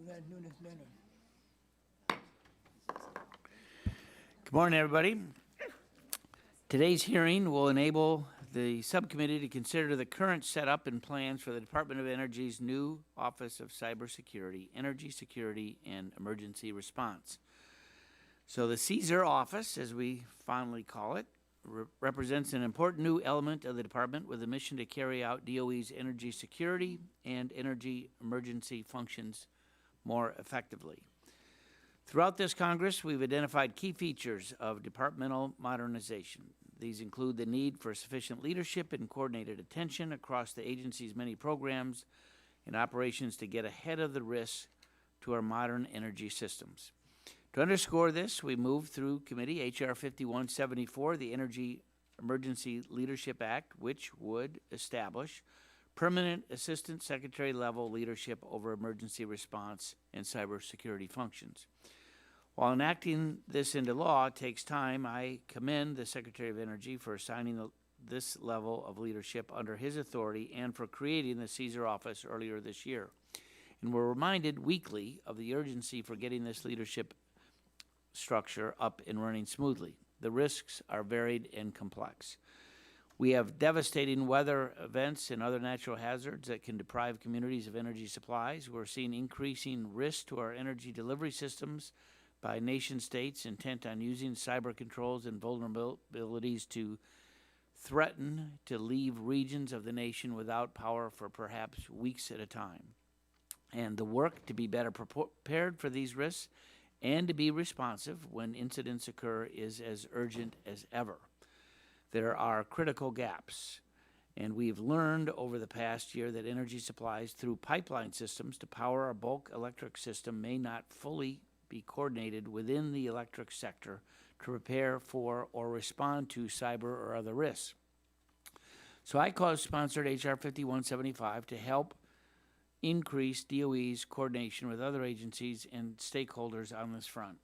Good morning, everybody. Today's hearing will enable the subcommittee to consider the current setup and plans for the Department of Energy's new Office of Cybersecurity, Energy Security, and Emergency Response. So the CSER office, as we fondly call it, represents an important new element of the department with a mission to carry out DOE's energy security and energy emergency functions more effectively. Throughout this Congress, we've identified key features of departmental modernization. These include the need for sufficient leadership and coordinated attention across the agency's many programs and operations to get ahead of the risks to our modern energy systems. To underscore this, we moved through committee H.R. 5174, the Energy Emergency Leadership Act, which would establish permanent Assistant Secretary level leadership over emergency response and cybersecurity functions. While enacting this into law takes time, I commend the Secretary of Energy for assigning this level of leadership under his authority and for creating the CSER office earlier this year. And we're reminded weekly of the urgency for getting this leadership structure up and running smoothly. The risks are varied and complex. We have devastating weather events and other natural hazards that can deprive communities of energy supplies. We're seeing increasing risk to our energy delivery systems by nation states intent on using cyber controls and vulnerabilities to threaten to leave regions of the nation without power for perhaps weeks at a time. And the work to be better prepared for these risks and to be responsive when incidents occur is as urgent as ever. There are critical gaps, and we've learned over the past year that energy supplies through pipeline systems to power our bulk electric system may not fully be coordinated within the electric sector to prepare for or respond to cyber or other risks. So I co-sponsored H.R. 5175 to help increase DOE's coordination with other agencies and stakeholders on this front.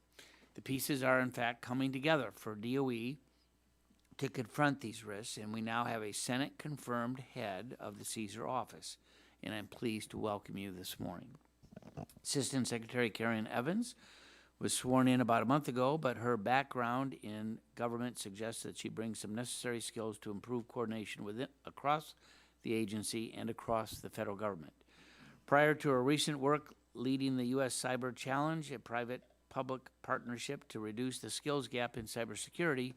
The pieces are in fact coming together for DOE to confront these risks, and we now have a Senate-confirmed head of the CSER office, and I'm pleased to welcome you this morning. Assistant Secretary Karen Evans was sworn in about a month ago, but her background in government suggests that she brings some necessary skills to improve coordination across the agency and across the federal government. Prior to her recent work leading the U.S. Cyber Challenge, a private-public partnership to reduce the skills gap in cybersecurity,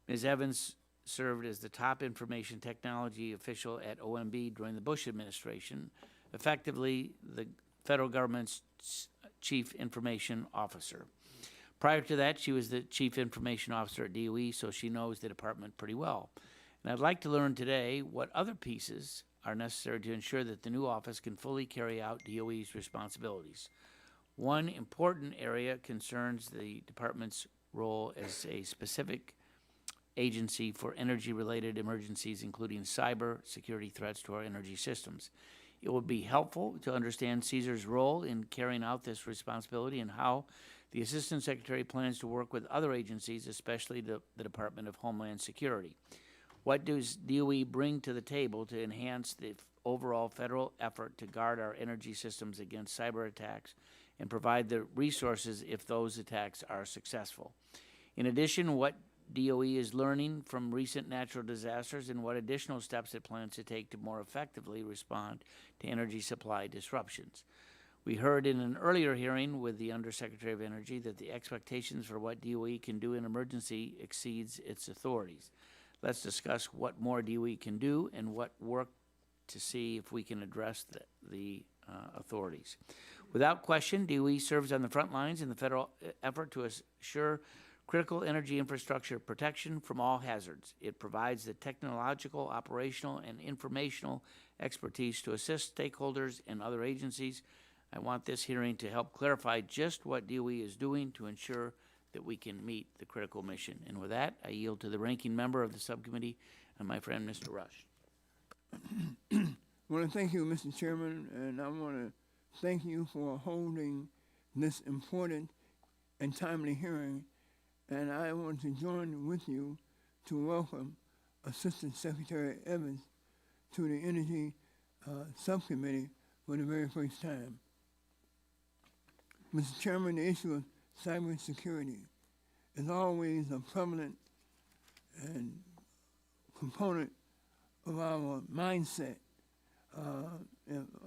Ms. Evans served as the top information technology official at OMB during the Bush administration, effectively the federal government's chief information officer. Prior to that, she was the chief information officer at DOE, so she knows the department pretty well. And I'd like to learn today what other pieces are necessary to ensure that the new office can fully carry out DOE's responsibilities. One important area concerns the department's role as a specific agency for energy-related emergencies, including cyber security threats to our energy systems. It would be helpful to understand CSER's role in carrying out this responsibility and how the Assistant Secretary plans to work with other agencies, especially the Department of Homeland Security. What does DOE bring to the table to enhance the overall federal effort to guard our energy systems against cyber attacks and provide the resources if those attacks are successful? In addition, what DOE is learning from recent natural disasters and what additional steps it plans to take to more effectively respond to energy supply disruptions. We heard in an earlier hearing with the Undersecretary of Energy that the expectations for what DOE can do in emergency exceeds its authorities. Let's discuss what more DOE can do and what work to see if we can address the authorities. Without question, DOE serves on the front lines in the federal effort to assure critical energy infrastructure protection from all hazards. It provides the technological, operational, and informational expertise to assist stakeholders and other agencies. I want this hearing to help clarify just what DOE is doing to ensure that we can meet the critical mission. And with that, I yield to the ranking member of the subcommittee, my friend, Mr. Rush. I want to thank you, Mr. Chairman, and I want to thank you for holding this important and timely hearing. And I want to join with you to welcome Assistant Secretary Evans to the Energy Subcommittee for the very first time. Mr. Chairman, the issue of cybersecurity is always a prevalent and component of our mindset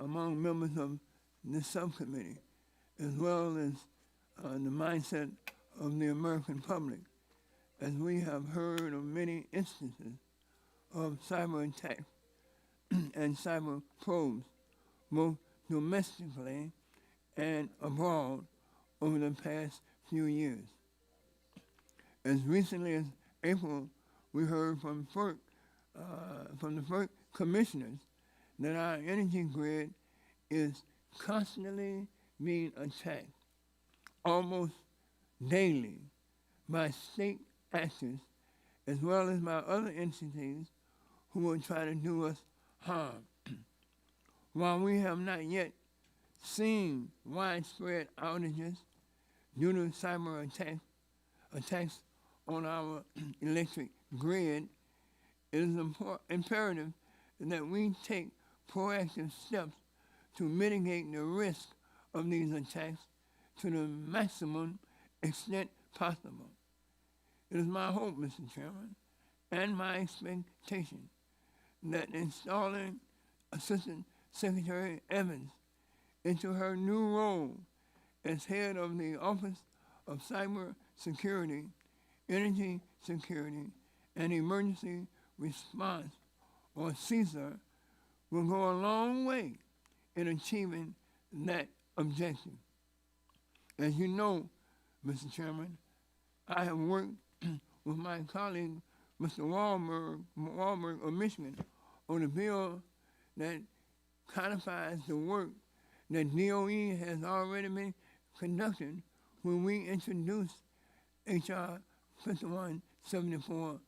among members of this subcommittee, as well as the mindset of the American public, as we have heard of many instances of cyber attacks and cyber probes, both domestically and abroad over the past few years. As recently as April, we heard from the FERC commissioners that our energy grid is constantly being attacked, almost daily, by state actors as well as by other entities who will try to do us harm. While we have not yet seen widespread outages due to cyber attacks on our electric grid, it is imperative that we take proactive steps to mitigate the risk of these attacks to the maximum extent possible. It is my hope, Mr. Chairman, and my expectation that installing Assistant Secretary Evans into her new role as head of the Office of Cybersecurity, Energy Security, and Emergency Response, or CSER, will go a long way in achieving that objective. As you know, Mr. Chairman, I have worked with my colleague, Mr. Walberg of Michigan, on a bill that codifies the work that DOE has already been conducting when we introduced H.R. 5174,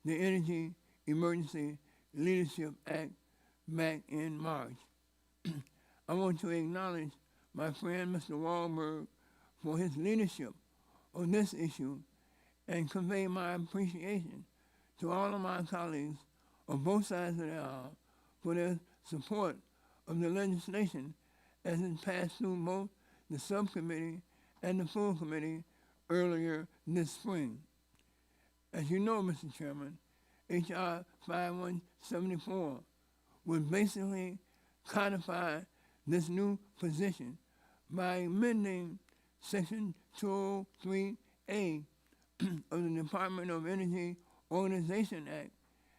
the Energy Emergency Leadership Act, back in March. I want to acknowledge my friend Mr. Walberg for his leadership on this issue and convey my appreciation to all of my colleagues on both sides of the aisle for their support of the legislation as it passed through both the subcommittee and the full committee earlier this spring. As you know, Mr. Chairman, H.R. 5174 would basically codify this new position by amending Section 203A of the Department of Energy Organization Act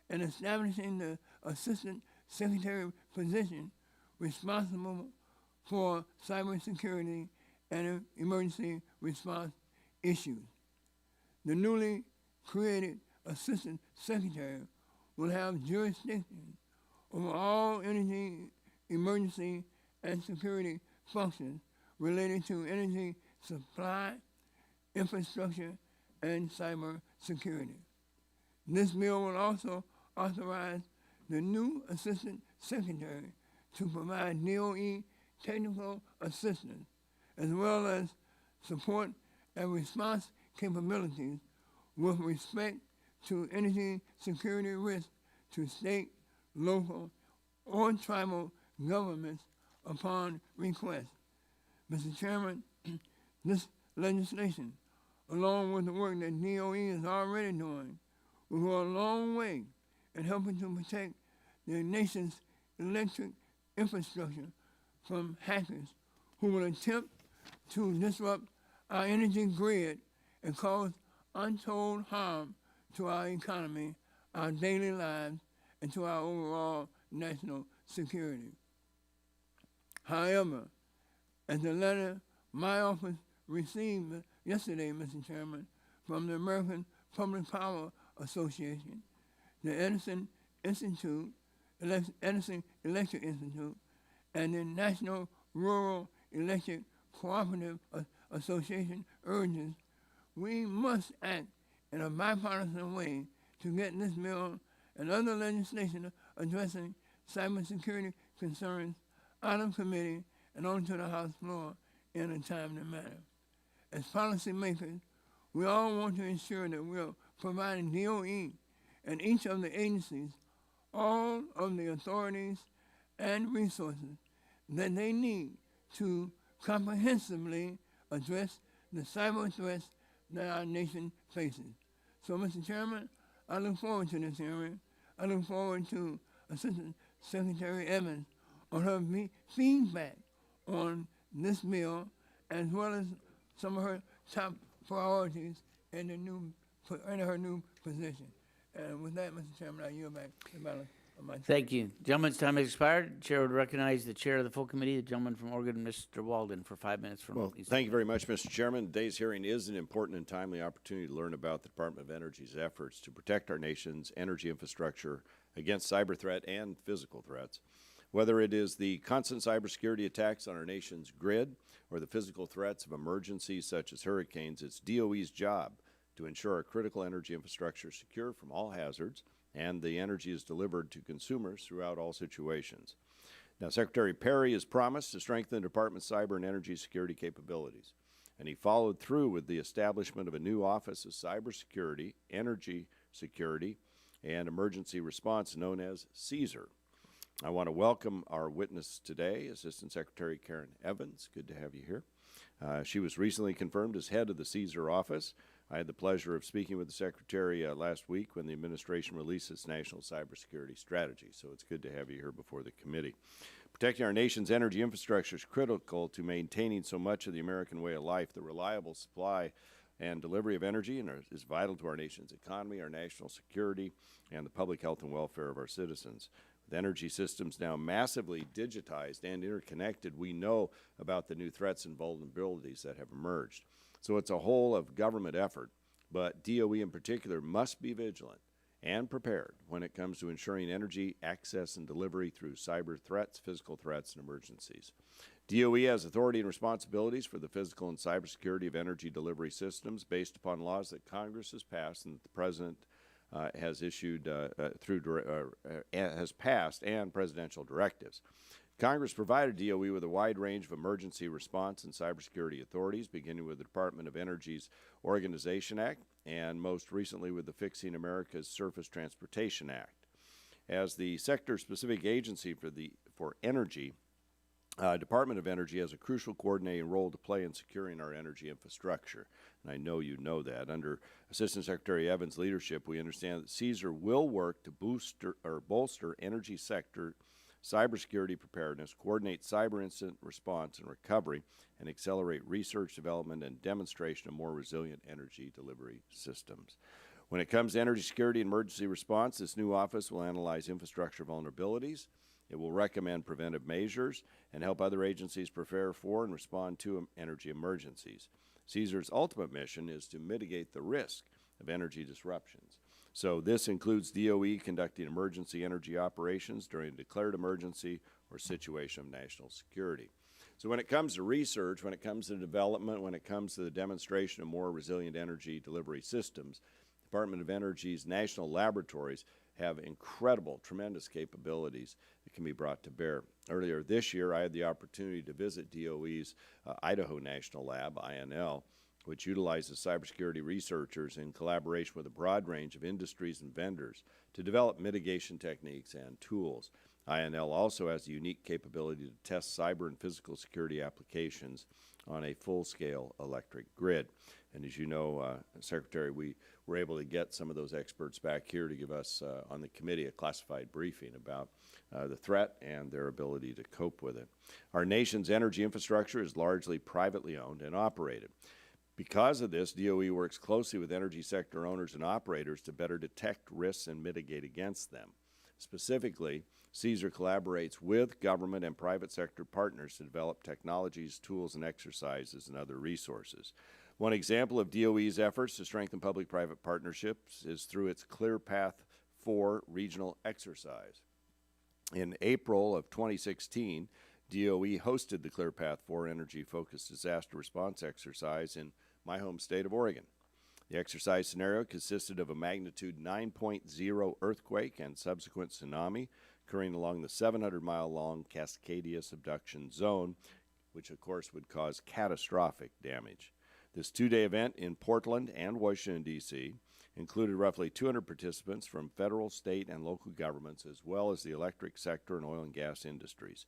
and establishing the Assistant Secretary position responsible for cybersecurity and emergency response issues. The newly created Assistant Secretary will have jurisdiction over all energy, emergency, and security functions related to energy supply, infrastructure, and cyber security. This bill will also authorize the new Assistant Secretary to provide DOE technical assistance, as well as support and response capabilities with respect to energy security risks to state, local, or tribal governments upon request. Mr. Chairman, this legislation, along with the work that DOE is already doing, will go a long way in helping to protect the nation's electric infrastructure from hackers who will attempt to disrupt our energy grid and cause untold harm to our economy, our daily lives, and to our overall national security. However, as the letter my office received yesterday, Mr. Chairman, from the American Public Power Association, the Edison Electric Institute, and the National Rural Electric Cooperative Association urges, we must act in a bipartisan way to get this bill and other legislation addressing cybersecurity concerns out of committee and onto the House floor in a timely manner. As policymakers, we all want to ensure that we are providing DOE and each of the agencies all of the authorities and resources that they need to comprehensively address the cyber threats that our nation faces. So, Mr. Chairman, I look forward to this hearing. I look forward to Assistant Secretary Evans on her feedback on this bill, as well as some of her top priorities in her new position. And with that, Mr. Chairman, I yield back the balance of my time. Thank you. Gentleman's time has expired. Chair would recognize the chair of the full committee, the gentleman from Oregon, Mr. Walden, for 5 minutes from Well, thank you very much, Mr. Chairman. Today's hearing is an important and timely opportunity to learn about the Department of Energy's efforts to protect our nation's energy infrastructure against cyber threat and physical threats. Whether it is the constant cybersecurity attacks on our nation's grid or the physical threats of emergencies such as hurricanes, it's DOE's job to ensure our critical energy infrastructure is secure from all hazards and the energy is delivered to consumers throughout all situations. Now, Secretary Perry has promised to strengthen the Department's cyber and energy security capabilities, and he followed through with the establishment of a new Office of Cybersecurity, Energy Security, and Emergency Response known as CSER. I want to welcome our witness today, Assistant Secretary Karen Evans. Good to have you here. She was recently confirmed as head of the CSER office. I had the pleasure of speaking with the Secretary last week when the administration released its national cybersecurity strategy, so it's good to have you here before the committee. Protecting our nation's energy infrastructure is critical to maintaining so much of the American way of life. The reliable supply and delivery of energy is vital to our nation's economy, our national security, and the public health and welfare of our citizens. With energy systems now massively digitized and interconnected, we know about the new threats and vulnerabilities that have emerged. So it's a whole of government effort, but DOE in particular must be vigilant and prepared when it comes to ensuring energy access and delivery through cyber threats, physical threats, and emergencies. DOE has authority and responsibilities for the physical and cybersecurity of energy delivery systems based upon laws that Congress has passed and that the President has issued has passed and presidential directives. Congress provided DOE with a wide range of emergency response and cybersecurity authorities, beginning with the Department of Energy's Organization Act and most recently with the Fixing America's Surface Transportation Act. As the sector-specific agency for energy, Department of Energy has a crucial coordinating role to play in securing our energy infrastructure, and I know you know that. Under Assistant Secretary Evans' leadership, we understand that CSER will work to bolster energy sector cybersecurity preparedness, coordinate cyber incident response and recovery, and accelerate research, development, and demonstration of more resilient energy delivery systems. When it comes to energy security and emergency response, this new office will analyze infrastructure vulnerabilities. It will recommend preventive measures and help other agencies prepare for and respond to energy emergencies. CSER's ultimate mission is to mitigate the risk of energy disruptions. So this includes DOE conducting emergency energy operations during a declared emergency or situation of national security. So when it comes to research, when it comes to development, when it comes to the demonstration of more resilient energy delivery systems, the Department of Energy's national laboratories have incredible, tremendous capabilities that can be brought to bear. Earlier this year, I had the opportunity to visit DOE's Idaho National Lab, INL, which utilizes cybersecurity researchers in collaboration with a broad range of industries and vendors to develop mitigation techniques and tools. INL also has the unique capability to test cyber and physical security applications on a full-scale electric grid. And as you know, Secretary, we were able to get some of those experts back here to give us on the committee a classified briefing about the threat and their ability to cope with it. Our nation's energy infrastructure is largely privately owned and operated. Because of this, DOE works closely with energy sector owners and operators to better detect risks and mitigate against them. Specifically, CSER collaborates with government and private sector partners to develop technologies, tools, and exercises and other resources. One example of DOE's efforts to strengthen public-private partnerships is through its Clear Path 4 regional exercise. In April of 2016, DOE hosted the Clear Path 4 energy-focused disaster response exercise in my home state of Oregon. The exercise scenario consisted of a magnitude 9.0 earthquake and subsequent tsunami occurring along the 700-mile-long Cascadia subduction zone, which of course would cause catastrophic damage. This two-day event in Portland and Washington, D.C. included roughly 200 participants from federal, state, and local governments, as well as the electric sector and oil and gas industries.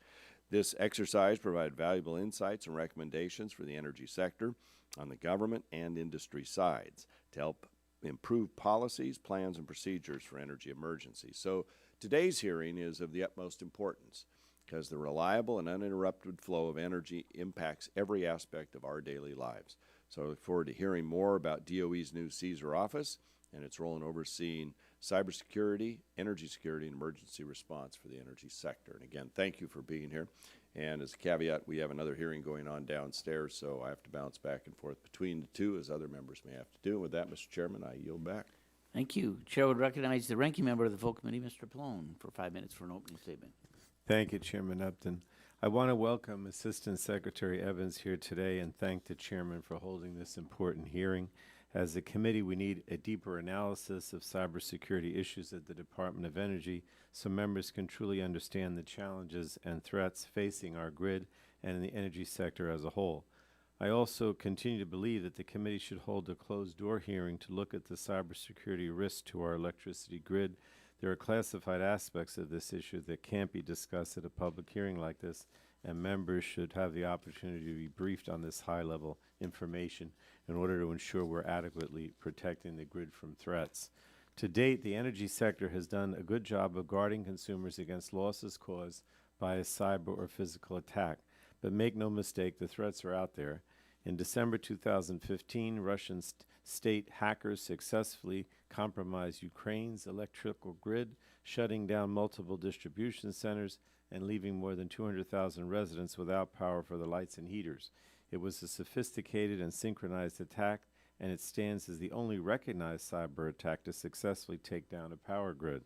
This exercise provided valuable insights and recommendations for the energy sector on the government and industry sides to help improve policies, plans, and procedures for energy emergencies. So today's hearing is of the utmost importance because the reliable and uninterrupted flow of energy impacts every aspect of our daily lives. So I look forward to hearing more about DOE's new CSER office and its role in overseeing cybersecurity, energy security, and emergency response for the energy sector. And again, thank you for being here. And as a caveat, we have another hearing going on downstairs, so I have to bounce back and forth between the two, as other members may have to do. And with that, Mr. Chairman, I yield back. Thank you. Chair would recognize the ranking member of the full committee, Mr. Plone, for 5 minutes for an opening statement. Thank you, Chairman Upton. I want to welcome Assistant Secretary Evans here today and thank the Chairman for holding this important hearing. As a committee, we need a deeper analysis of cybersecurity issues at the Department of Energy so members can truly understand the challenges and threats facing our grid and the energy sector as a whole. I also continue to believe that the committee should hold a closed-door hearing to look at the cybersecurity risks to our electricity grid. There are classified aspects of this issue that can't be discussed at a public hearing like this, and members should have the opportunity to be briefed on this high-level information in order to ensure we're adequately protecting the grid from threats. To date, the energy sector has done a good job of guarding consumers against losses caused by a cyber or physical attack. But make no mistake, the threats are out there. In December 2015, Russian state hackers successfully compromised Ukraine's electrical grid, shutting down multiple distribution centers and leaving more than 200,000 residents without power for the lights and heaters. It was a sophisticated and synchronized attack, and it stands as the only recognized cyber attack to successfully take down a power grid.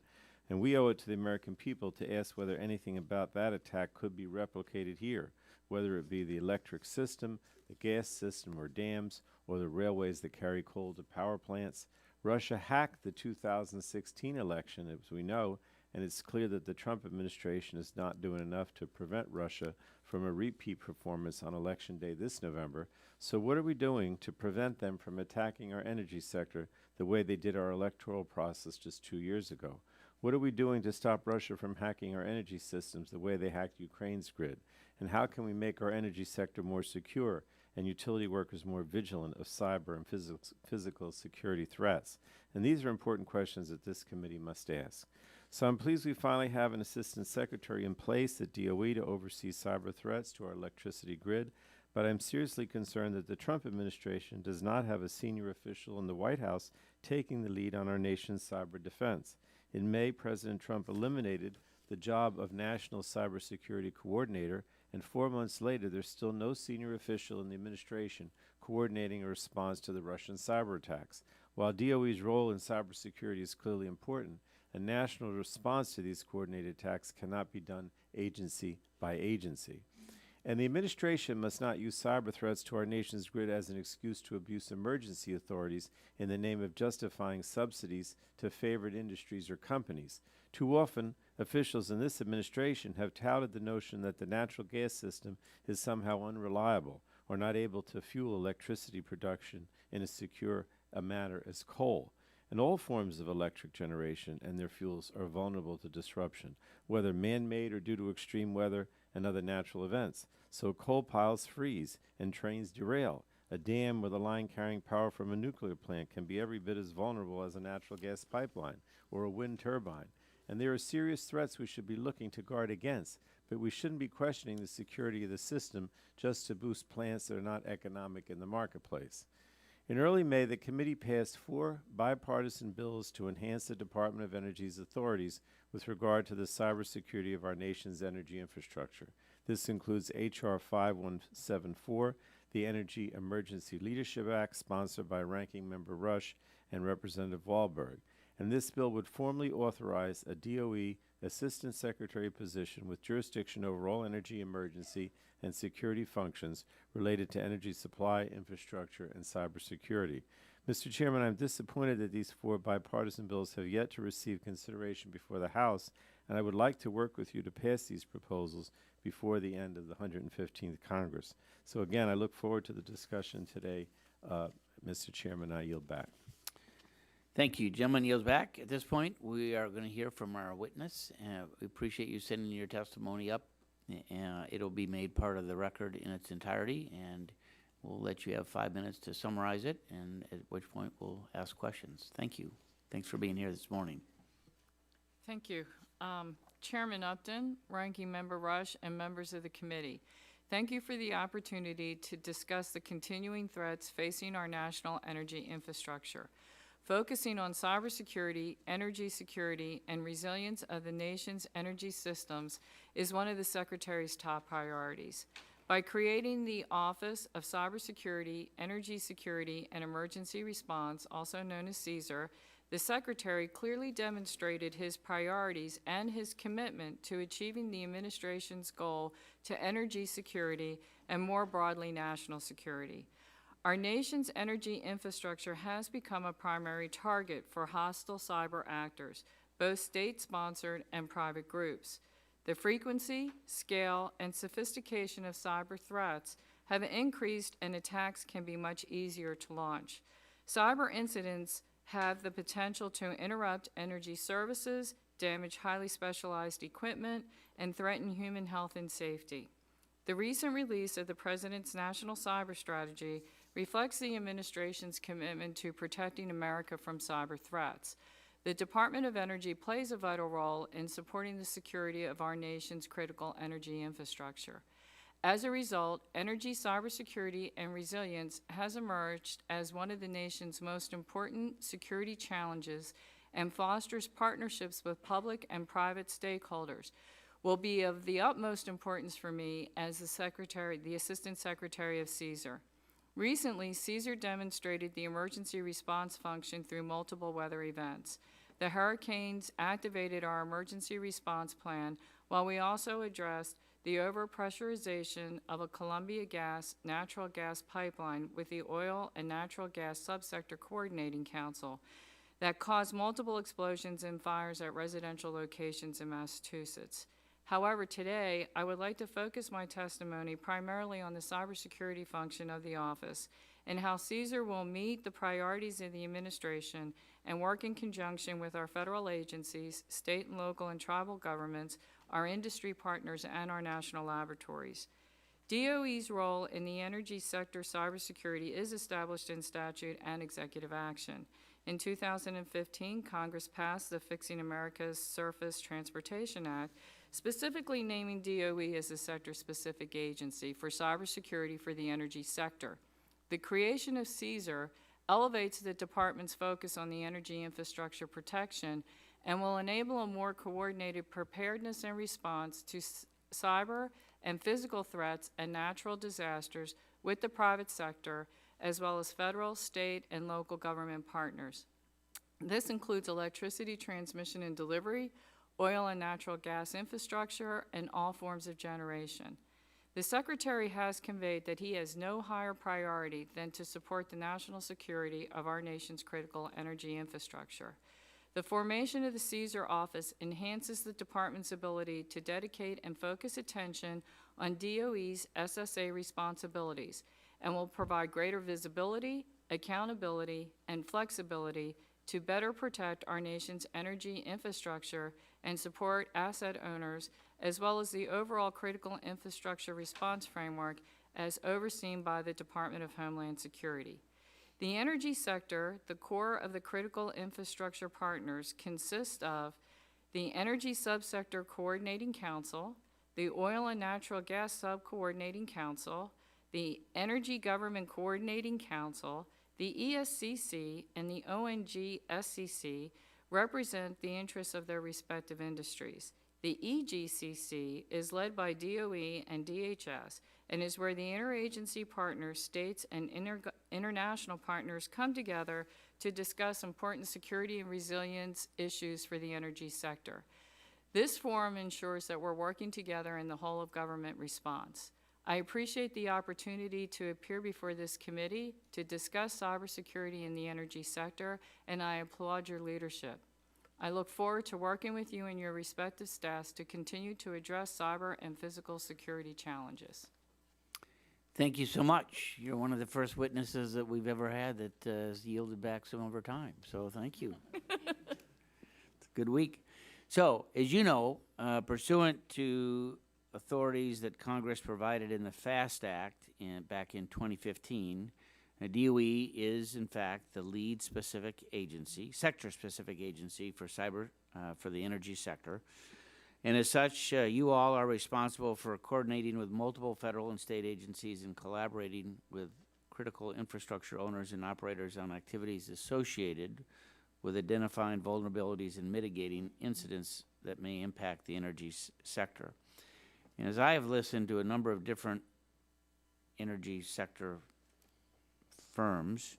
And we owe it to the American people to ask whether anything about that attack could be replicated here, whether it be the electric system, the gas system or dams, or the railways that carry coal to power plants. Russia hacked the 2016 election, as we know, and it's clear that the Trump administration is not doing enough to prevent Russia from a repeat performance on Election Day this November. So what are we doing to prevent them from attacking our energy sector the way they did our electoral process just 2 years ago? What are we doing to stop Russia from hacking our energy systems the way they hacked Ukraine's grid? And how can we make our energy sector more secure and utility workers more vigilant of cyber and physical security threats? And these are important questions that this committee must ask. So I'm pleased we finally have an Assistant Secretary in place at DOE to oversee cyber threats to our electricity grid, but I'm seriously concerned that the Trump administration does not have a senior official in the White House taking the lead on our nation's cyber defense. In May, President Trump eliminated the job of National Cybersecurity Coordinator, and 4 months later, there's still no senior official in the administration coordinating a response to the Russian cyber attacks. While DOE's role in cybersecurity is clearly important, a national response to these coordinated attacks cannot be done agency by agency. And the administration must not use cyber threats to our nation's grid as an excuse to abuse emergency authorities in the name of justifying subsidies to favored industries or companies. Too often, officials in this administration have touted the notion that the natural gas system is somehow unreliable or not able to fuel electricity production in as secure a manner as coal. And all forms of electric generation and their fuels are vulnerable to disruption, whether man-made or due to extreme weather and other natural events. So coal piles freeze and trains derail. A dam with a line carrying power from a nuclear plant can be every bit as vulnerable as a natural gas pipeline or a wind turbine. And there are serious threats we should be looking to guard against, but we shouldn't be questioning the security of the system just to boost plants that are not economic in the marketplace. In early May, the committee passed 4 bipartisan bills to enhance the Department of Energy's authorities with regard to the cybersecurity of our nation's energy infrastructure. This includes H.R. 5174, the Energy Emergency Leadership Act, sponsored by Ranking Member Rush and Representative Wahlberg. And this bill would formally authorize a DOE Assistant Secretary position with jurisdiction over all energy emergency and security functions related to energy supply, infrastructure, and cybersecurity. Mr. Chairman, I'm disappointed that these 4 bipartisan bills have yet to receive consideration before the House, and I would like to work with you to pass these proposals before the end of the 115th Congress. So again, I look forward to the discussion today. Mr. Chairman, I yield back. Thank you. Gentleman yields back. At this point, we are going to hear from our witness. We appreciate you sending your testimony up It'll be made part of the record in its entirety, and we'll let you have 5 minutes to summarize it, and at which point we'll ask questions. Thank you. Thanks for being here this morning. Thank you. Chairman Upton, Ranking Member Rush, and members of the committee, thank you for the opportunity to discuss the continuing threats facing our national energy infrastructure. Focusing on cybersecurity, energy security, and resilience of the nation's energy systems is one of the Secretary's top priorities. By creating the Office of Cybersecurity, Energy Security, and Emergency Response, also known as CSER, the Secretary clearly demonstrated his priorities and his commitment to achieving the administration's goal to energy security and more broadly national security. Our nation's energy infrastructure has become a primary target for hostile cyber actors, both state-sponsored and private groups. The frequency, scale, and sophistication of cyber threats have increased, and attacks can be much easier to launch. Cyber incidents have the potential to interrupt energy services, damage highly specialized equipment, and threaten human health and safety. The recent release of the President's National Cyber Strategy reflects the administration's commitment to protecting America from cyber threats. The Department of Energy plays a vital role in supporting the security of our nation's critical energy infrastructure. As a result, energy cybersecurity and resilience has emerged as one of the nation's most important security challenges and fosters partnerships with public and private stakeholders. Will be of the utmost importance for me as the Assistant Secretary of CSER. Recently, CSER demonstrated the emergency response function through multiple weather events. The hurricanes activated our emergency response plan, while we also addressed the overpressurization of a Columbia Gas natural gas pipeline with the Oil and Natural Gas Subsector Coordinating Council that caused multiple explosions and fires at residential locations in Massachusetts. However, today, I would like to focus my testimony primarily on the cybersecurity function of the office and how CSER will meet the priorities of the administration and work in conjunction with our federal agencies, state and local and tribal governments, our industry partners, and our national laboratories. DOE's role in the energy sector cybersecurity is established in statute and executive action. In 2015, Congress passed the Fixing America's Surface Transportation Act, specifically naming DOE as a sector-specific agency for cybersecurity for the energy sector. The creation of CSER elevates the department's focus on the energy infrastructure protection and will enable a more coordinated preparedness and response to cyber and physical threats and natural disasters with the private sector, as well as federal, state, and local government partners. This includes electricity transmission and delivery, oil and natural gas infrastructure, and all forms of generation. The Secretary has conveyed that he has no higher priority than to support the national security of our nation's critical energy infrastructure. The formation of the CSER office enhances the department's ability to dedicate and focus attention on DOE's SSA responsibilities and will provide greater visibility, accountability, and flexibility to better protect our nation's energy infrastructure and support asset owners, as well as the overall critical infrastructure response framework as overseen by the Department of Homeland Security. The energy sector, the core of the critical infrastructure partners, consists of the Energy Subsector Coordinating Council, the Oil and Natural Gas Sub-Coordinating Council, the Energy Government Coordinating Council, the ESCC, and the ONG-SCC represent the interests of their respective industries. The EGCC is led by DOE and DHS and is where the interagency partners, states, and international partners come together to discuss important security and resilience issues for the energy sector. This forum ensures that we're working together in the whole of government response. I appreciate the opportunity to appear before this committee to discuss cybersecurity in the energy sector, and I applaud your leadership. I look forward to working with you and your respective staffs to continue to address cyber and physical security challenges. Thank you so much. You're one of the first witnesses that we've ever had that has yielded back some of her time, so thank you. It's a good week. So, as you know, pursuant to authorities that Congress provided in the FAST Act back in 2015, DOE is, in fact, the lead specific agency, sector-specific agency for for the energy sector. And as such, you all are responsible for coordinating with multiple federal and state agencies and collaborating with critical infrastructure owners and operators on activities associated with identifying vulnerabilities and mitigating incidents that may impact the energy sector. And as I have listened to a number of different energy sector firms,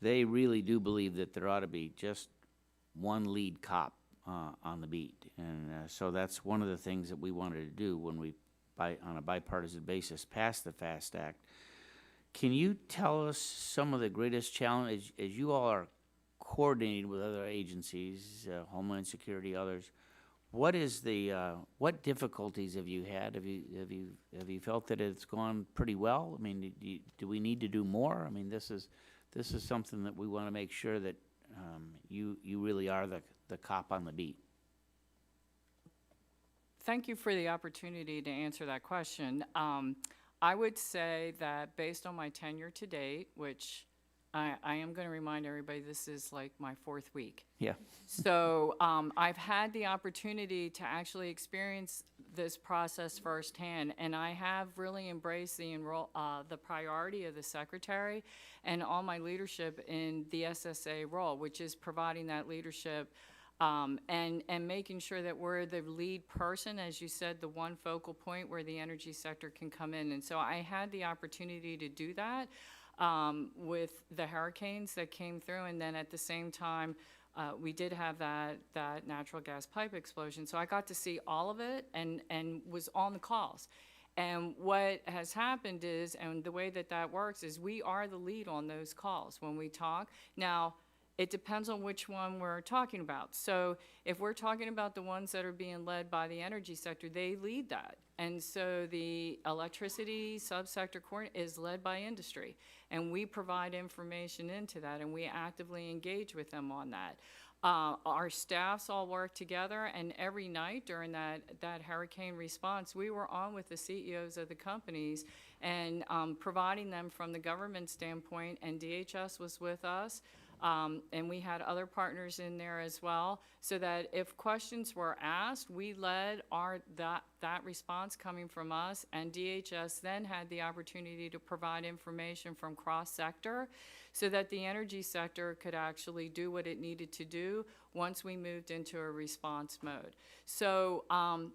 they really do believe that there ought to be just one lead cop on the beat. And so that's one of the things that we wanted to do when we, on a bipartisan basis, passed the FAST Act. Can you tell us some of the greatest challenges as you all are coordinating with other agencies, Homeland Security, others? What is the what difficulties have you had? Have you felt that it's gone pretty well? I mean, do we need to do more? I mean, this is something that we want to make sure that you really are the cop on the beat. Thank you for the opportunity to answer that question. I would say that based on my tenure to date, which I am going to remind everybody this is like my 4th week. Yeah. So I've had the opportunity to actually experience this process firsthand, and I have really embraced the priority of the secretary and all my leadership in the SSA role, which is providing that leadership and making sure that we're the lead person, as you said, the one focal point where the energy sector can come in. And so I had the opportunity to do that with the hurricanes that came through, and then at the same time, we did have that natural gas pipe explosion. So I got to see all of it and was on the calls. And what has happened is, and the way that works is we are the lead on those calls when we talk. Now, it depends on which one we're talking about. So if we're talking about the ones that are being led by the energy sector, they lead that. And so the electricity subsector is led by industry. And we provide information into that, and we actively engage with them on that. Our staffs all work together, and every night during that hurricane response, we were on with the CEOs of the companies and providing them from the government standpoint, and DHS was with us. And we had other partners in there as well, so that if questions were asked, we led that response coming from us, and DHS then had the opportunity to provide information from cross-sector so that the energy sector could actually do what it needed to do once we moved into a response mode. So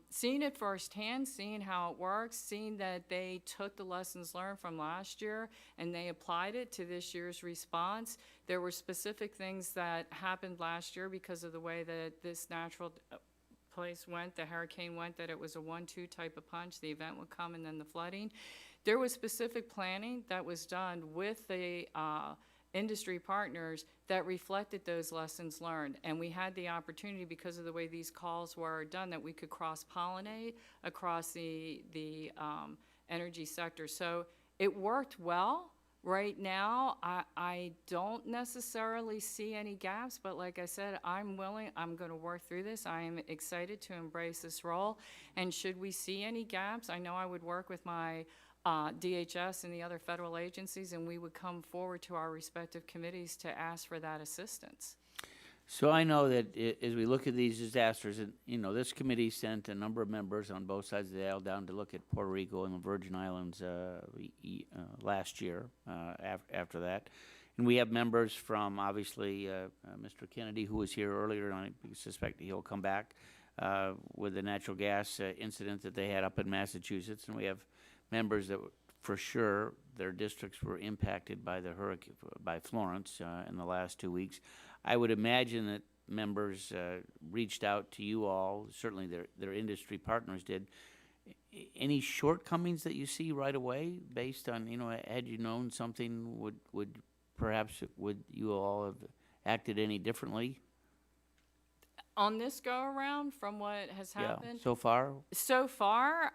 seeing it firsthand, seeing how it works, seeing that they took the lessons learned from last year and they applied it to this year's response. There were specific things that happened last year because of the way that this natural place went, the hurricane went, that it was a 1-2 type of punch. The event would come and then the flooding. There was specific planning that was done with the industry partners that reflected those lessons learned. And we had the opportunity, because of the way these calls were done, that we could cross-pollinate across the energy sector. So it worked well. Right now, I don't necessarily see any gaps, but like I said, I'm going to work through this. I am excited to embrace this role. And should we see any gaps, I know I would work with my DHS and the other federal agencies, and we would come forward to our respective committees to ask for that assistance. So I know that as we look at these disasters, and this committee sent a number of members on both sides of the aisle down to look at Puerto Rico and the Virgin Islands last year. After that, and we have members from obviously Mr. Kennedy, who was here earlier, and I suspect he'll come back with the natural gas incident that they had up in Massachusetts, and we have members that for sure their districts were impacted by the hurricane, by Florence in the last 2 weeks. I would imagine that members reached out to you all, certainly their industry partners did. Any shortcomings that you see right away based on, had you known something, would you all have acted any differently? On this go around, from what has happened? Yeah, so far? So far,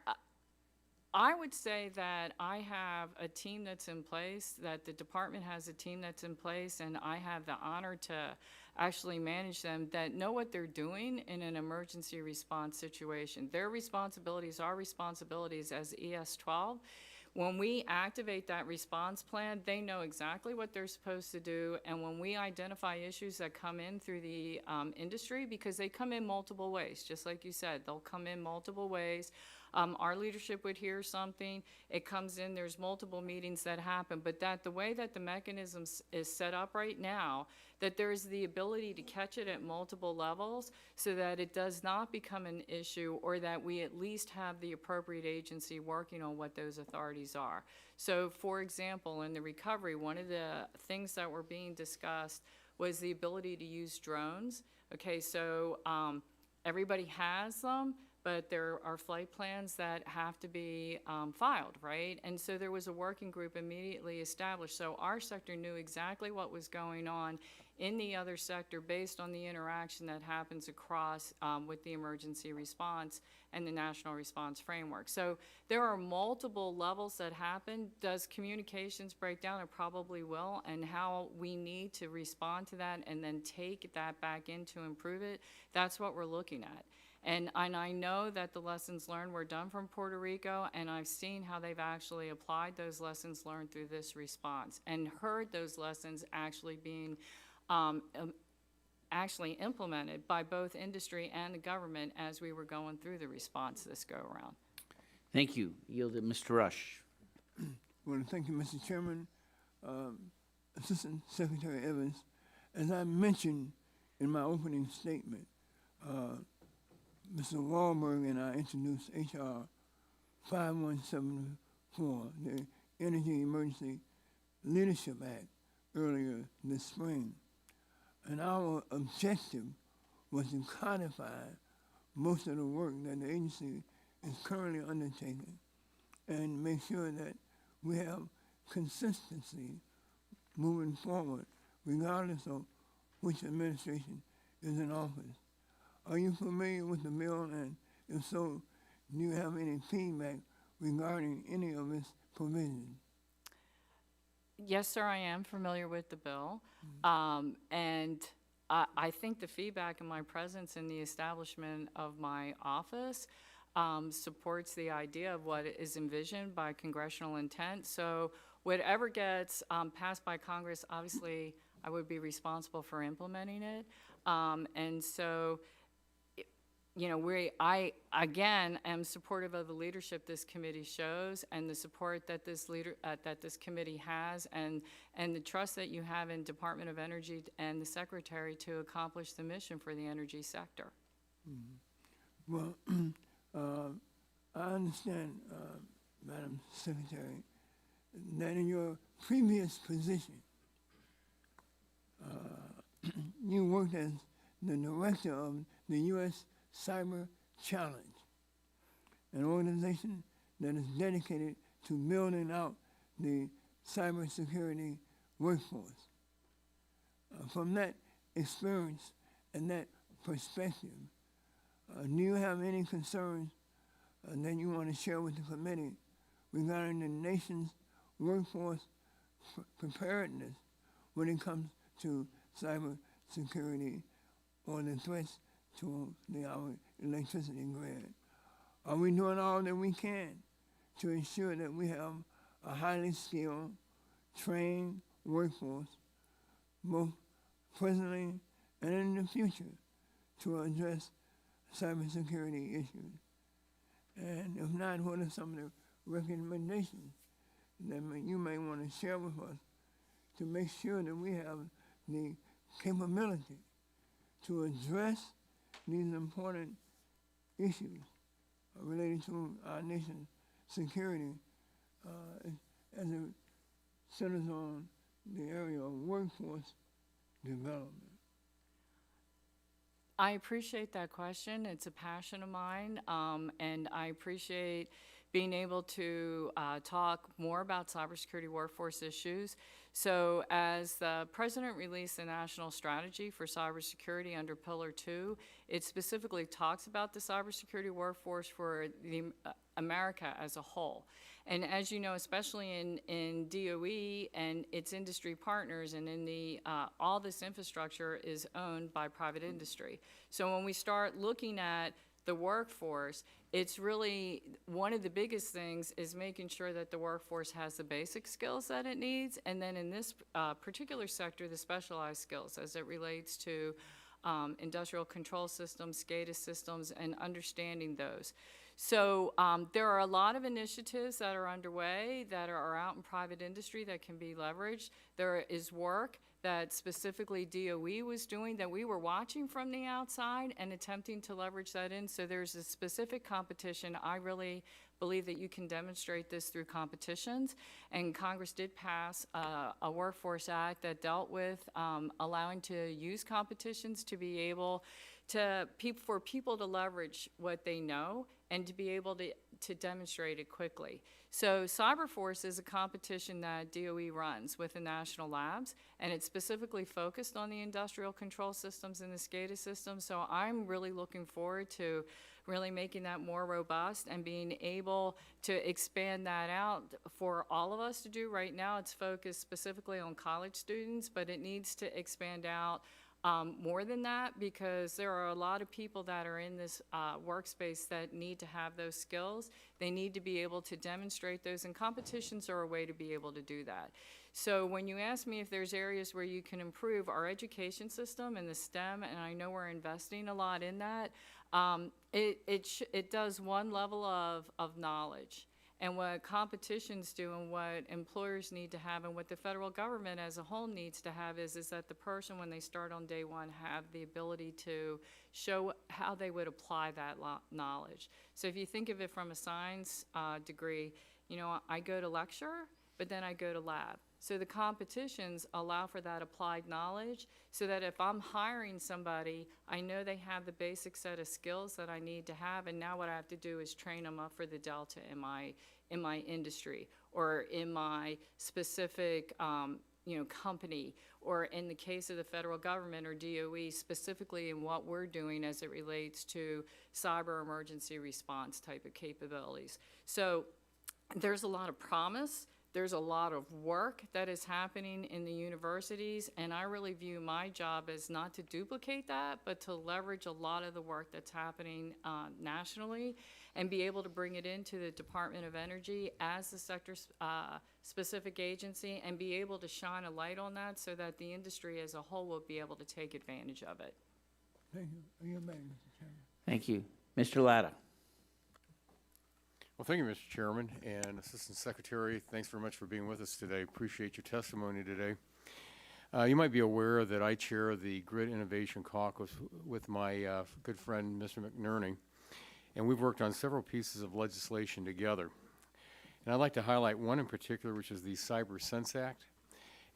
I would say that I have a team that's in place, that the department has a team that's in place, and I have the honor to actually manage them, that know what they're doing in an emergency response situation. Their responsibilities, our responsibilities as ES-12. When we activate that response plan, they know exactly what they're supposed to do, and when we identify issues that come in through the industry, because they come in multiple ways, just like you said, they'll come in multiple ways. Our leadership would hear something, it comes in, there's multiple meetings that happen, but that the way that the mechanism is set up right now, that there's the ability to catch it at multiple levels so that it does not become an issue, or that we at least have the appropriate agency working on what those authorities are. So for example, in the recovery, one of the things that were being discussed was the ability to use drones. Okay, so everybody has them, but there are flight plans that have to be filed, right? And so there was a working group immediately established. So our sector knew exactly what was going on in the other sector based on the interaction that happens across with the emergency response and the national response framework. So there are multiple levels that happen. Does communications break down? It probably will, and how we need to respond to that and then take that back in to improve it, that's what we're looking at. And I know that the lessons learned were done from Puerto Rico, and I've seen how they've actually applied those lessons learned through this response and heard those lessons actually being actually implemented by both industry and the government as we were going through the response this go-around. Thank you. Yield to Mr. Rush. Well, thank you, Mr. Chairman. Assistant Secretary Evans, as I mentioned in my opening statement, Mr. Wahlberg and I introduced H.R. 5174, the Energy Emergency Leadership Act, earlier this spring. And our objective was to codify most of the work that the agency is currently undertaking and make sure that we have consistency moving forward, regardless of which administration is in office. Are you familiar with the bill, and if so, do you have any feedback regarding any of its provisions? Yes, sir, I am familiar with the bill. And I think the feedback and my presence in the establishment of my office supports the idea of what is envisioned by congressional intent. So whatever gets passed by Congress, obviously, I would be responsible for implementing it. And so, you know, I again am supportive of the leadership this committee shows, and the support that this that this committee has, and the trust that you have in Department of Energy and the Secretary to accomplish the mission for the energy sector. Well, I understand, Madam Secretary, that in your previous position, you worked as the director of the U.S. Cyber Challenge, an organization that is dedicated to building out the cybersecurity workforce. From that experience and that perspective, do you have any concerns that you want to share with the committee regarding the nation's workforce preparedness when it comes to cybersecurity or the threats to our electricity grid? Are we doing all that we can to ensure that we have a highly skilled, trained workforce, both presently and in the future, to address cybersecurity issues? And if not, what are some of the recommendations that you may want to share with us to make sure that we have the capability to address these important issues related to our nation's security as it centers on the area of workforce development? I appreciate that question. It's a passion of mine, and I appreciate being able to talk more about cybersecurity workforce issues. So as the President released the National Strategy for Cybersecurity under Pillar 2, it specifically talks about the cybersecurity workforce for the America as a whole. And as you know, especially in DOE and its industry partners and in the, all this infrastructure is owned by private industry. So when we start looking at the workforce, it's really, one of the biggest things is making sure that the workforce has the basic skills that it needs, and then in this particular sector, the specialized skills as it relates to industrial control systems, SCADA systems, and understanding those. So there are a lot of initiatives that are underway that are out in private industry that can be leveraged. There is work that specifically DOE was doing that we were watching from the outside and attempting to leverage that in. So there's a specific competition. I really believe that you can demonstrate this through competitions. And Congress did pass a Workforce Act that dealt with allowing to use competitions to be able to, for people to leverage what they know and to be able to demonstrate it quickly. So CyberForce is a competition that DOE runs with the national labs, and it's specifically focused on the industrial control systems and the SCADA systems. So I'm really looking forward to really making that more robust and being able to expand that out for all of us to do. Right now it's focused specifically on college students, but it needs to expand out more than that, because there are a lot of people that are in this workspace that need to have those skills. They need to be able to demonstrate those, and competitions are a way to be able to do that. So when you ask me if there's areas where you can improve our education system and the STEM, and I know we're investing a lot in that, it does one level of knowledge. And what competitions do and what employers need to have and what the federal government as a whole needs to have is that the person, when they start on day one, have the ability to show how they would apply that knowledge. So if you think of it from a science degree, you know, I go to lecture, but then I go to lab. So the competitions allow for that applied knowledge so that if I'm hiring somebody, I know they have the basic set of skills that I need to have, and now what I have to do is train them up for the delta in my industry or in my specific company, or in the case of the federal government or DOE, specifically in what we're doing as it relates to cyber emergency response type of capabilities. So there's a lot of promise. There's a lot of work that is happening in the universities, and I really view my job as not to duplicate that, but to leverage a lot of the work that's happening nationally and be able to bring it into the Department of Energy as the sector-specific agency and be able to shine a light on that so that the industry as a whole will be able to take advantage of it. Thank you. You're back, Mr. Chairman. Thank you. Mr. Latta. Well, thank you, Mr. Chairman and Assistant Secretary. Thanks very much for being with us today. Appreciate your testimony today. You might be aware that I chair the Grid Innovation Caucus with my good friend, Mr. McNerney, and we've worked on several pieces of legislation together. And I'd like to highlight one in particular, which is the Cyber Sense Act.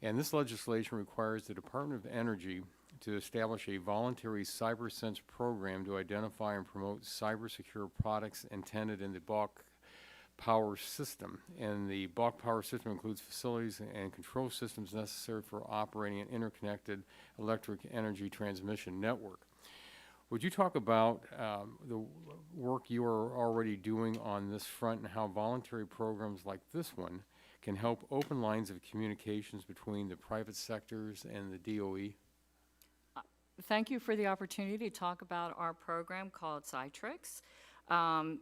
And this legislation requires the Department of Energy to establish a voluntary cyber sense program to identify and promote cyber secure products intended in the bulk power system. And the bulk power system includes facilities and control systems necessary for operating an interconnected electric energy transmission network. Would you talk about the work you are already doing on this front and how voluntary programs like this one can help open lines of communications between the private sectors and the DOE? Thank you for the opportunity to talk about our program called Cytrix.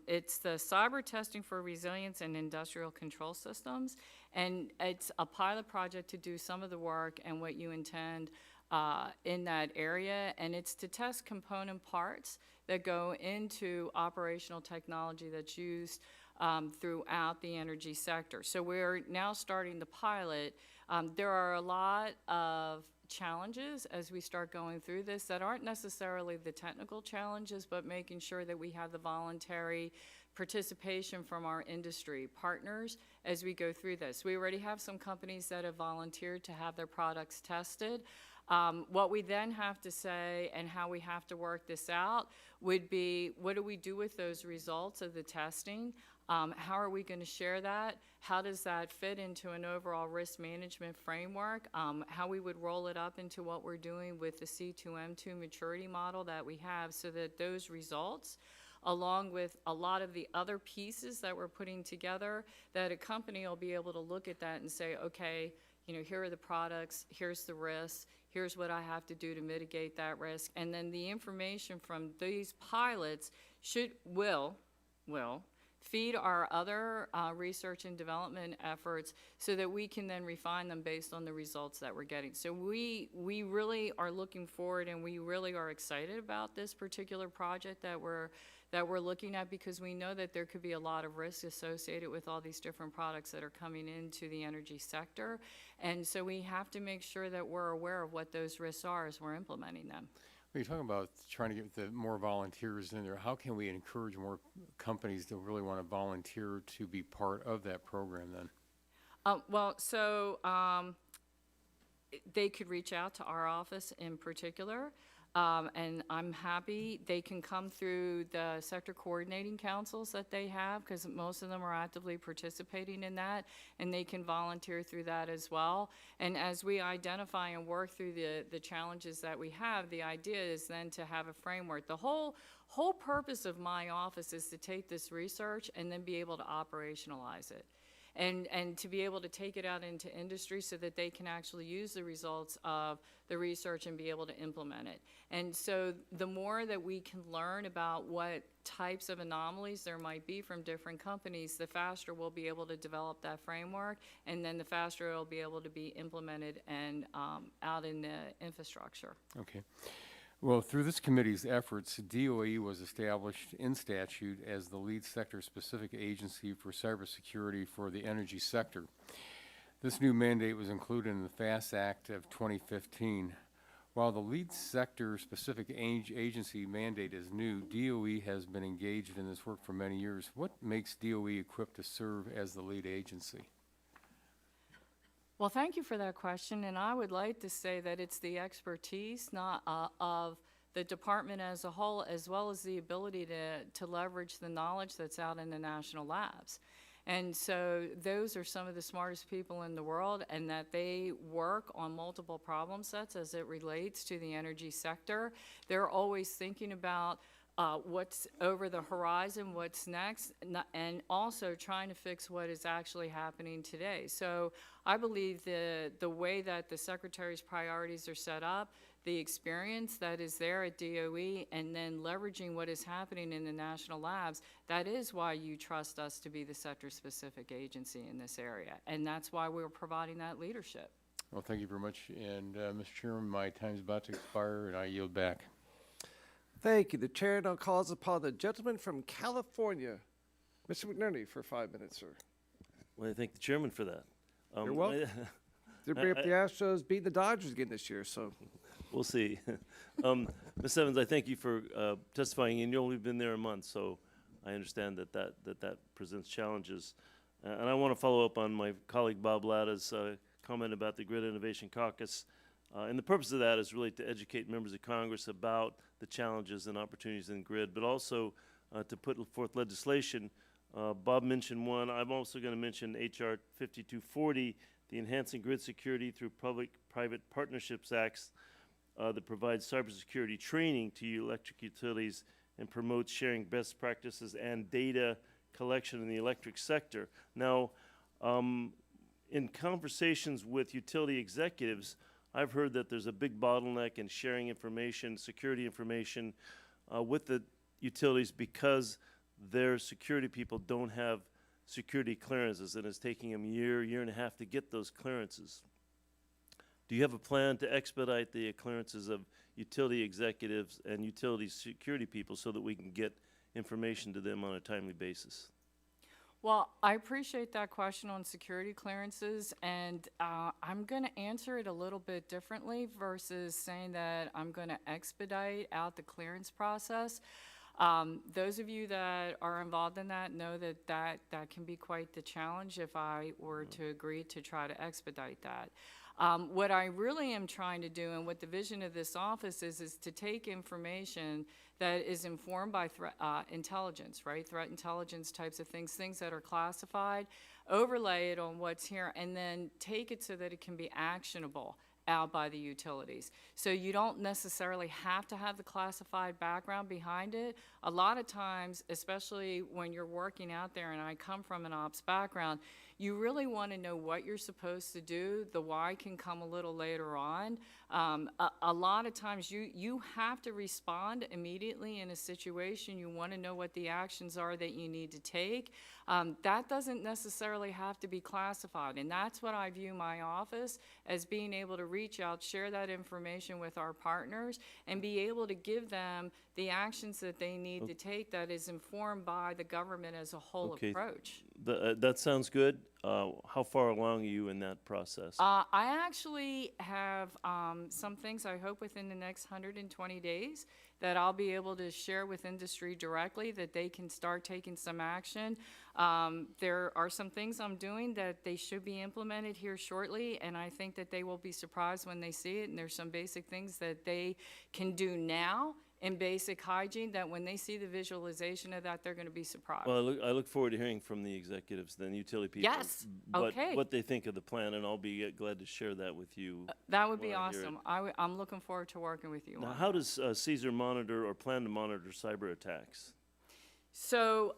It's the Cyber Testing for Resilience and Industrial Control Systems, and it's a pilot project to do some of the work and what you intend in that area, and it's to test component parts that go into operational technology that's used throughout the energy sector. So we're now starting the pilot. There are a lot of challenges as we start going through this that aren't necessarily the technical challenges, but making sure that we have the voluntary participation from our industry partners as we go through this. We already have some companies that have volunteered to have their products tested. What we then have to say and how we have to work this out would be, what do we do with those results of the testing? How are we going to share that? How does that fit into an overall risk management framework? How we would roll it up into what we're doing with the C2M2 maturity model that we have, so that those results, along with a lot of the other pieces that we're putting together, that a company will be able to look at that and say, okay, you know, here are the products, here's the risks, here's what I have to do to mitigate that risk. And then the information from these pilots will feed our other research and development efforts, so that we can then refine them based on the results that we're getting. So we really are looking forward, and we really are excited about this particular project that we're looking at, because we know that there could be a lot of risk associated with all these different products that are coming into the energy sector. And so we have to make sure that we're aware of what those risks are as we're implementing them. When you're talking about trying to get more volunteers in there, how can we encourage more companies to really want to volunteer to be part of that program then? They could reach out to our office in particular, and I'm happy. They can come through the sector coordinating councils that they have, because most of them are actively participating in that, and they can volunteer through that as well. And as we identify and work through the challenges that we have, the idea is then to have a framework. The whole purpose of my office is to take this research and then be able to operationalize it. And to be able to take it out into industry, so that they can actually use the results of the research and be able to implement it. And so the more that we can learn about what types of anomalies there might be from different companies, the faster we'll be able to develop that framework, and then the faster it'll be able to be implemented and out in the infrastructure. Okay. Well, through this committee's efforts, DOE was established in statute as the lead sector-specific agency for cybersecurity for the energy sector. This new mandate was included in the FAST Act of 2015. While the lead sector-specific agency mandate is new, DOE has been engaged in this work for many years. What makes DOE equipped to serve as the lead agency? Well, thank you for that question, and I would like to say that it's the expertise not of the department as a whole, as well as the ability to leverage the knowledge that's out in the national labs. And so those are some of the smartest people in the world, and that they work on multiple problem sets as it relates to the energy sector. They're always thinking about what's over the horizon, what's next, and also trying to fix what is actually happening today. So I believe the way that the Secretary's priorities are set up, the experience that is there at DOE, and then leveraging what is happening in the national labs, that is why you trust us to be the sector-specific agency in this area. And that's why we're providing that leadership. Well, thank you very much. And Mr. Chairman, my time's about to expire, and I yield back. Thank you. The chair now calls upon the gentleman from California, Mr. McNerney, for 5 minutes, sir. Well, I thank the chairman for that. You're welcome. They're bringing up the Astros beating the Dodgers again this year, so. We'll see. Ms. Evans, I thank you for testifying, and you've only been there a month, so I understand that presents challenges. And I want to follow up on my colleague Bob Latta's comment about the Grid Innovation Caucus. And the purpose of that is really to educate members of Congress about the challenges and opportunities in grid, but also to put forth legislation. Bob mentioned one. I'm also going to mention H.R. 5240, the Enhancing Grid Security Through Public-Private Partnerships Acts that provides cybersecurity training to electric utilities and promotes sharing best practices and data collection in the electric sector. Now, in conversations with utility executives, I've heard that there's a big bottleneck in sharing information, security information with the utilities because their security people don't have security clearances, and it's taking them a year and a half to get those clearances. Do you have a plan to expedite the clearances of utility executives and utility security people so that we can get information to them on a timely basis? Well, I appreciate that question on security clearances, and I'm going to answer it a little bit differently versus saying that I'm going to expedite out the clearance process. Those of you that are involved in that know that can be quite the challenge if I were to agree to try to expedite that. What I really am trying to do, and what the vision of this office is to take information that is informed by threat intelligence, right? Threat intelligence types of things, things that are classified, overlay it on what's here, and then take it so that it can be actionable out by the utilities. So you don't necessarily have to have the classified background behind it. A lot of times, especially when you're working out there, and I come from an ops background, you really want to know what you're supposed to do. The why can come a little later on. A lot of times you have to respond immediately in a situation. You want to know what the actions are that you need to take. That doesn't necessarily have to be classified, and that's what I view my office as, being able to reach out, share that information with our partners, and be able to give them the actions that they need to take that is informed by the government as a whole Okay. approach. That sounds good. How far along are you in that process? I actually have some things, I hope within the next 120 days, that I'll be able to share with industry directly, that they can start taking some action. There are some things I'm doing that they should be implemented here shortly, and I think that they will be surprised when they see it. And there's some basic things that they can do now in basic hygiene that when they see the visualization of that, they're going to be surprised. Well, I look forward to hearing from the executives, then utility people. Yes, okay. What they think of the plan, and I'll be glad to share that with you. That would be when I hear it. awesome. I'm looking forward to working with you Now, on how that. does Caesar monitor or plan to monitor cyber attacks? So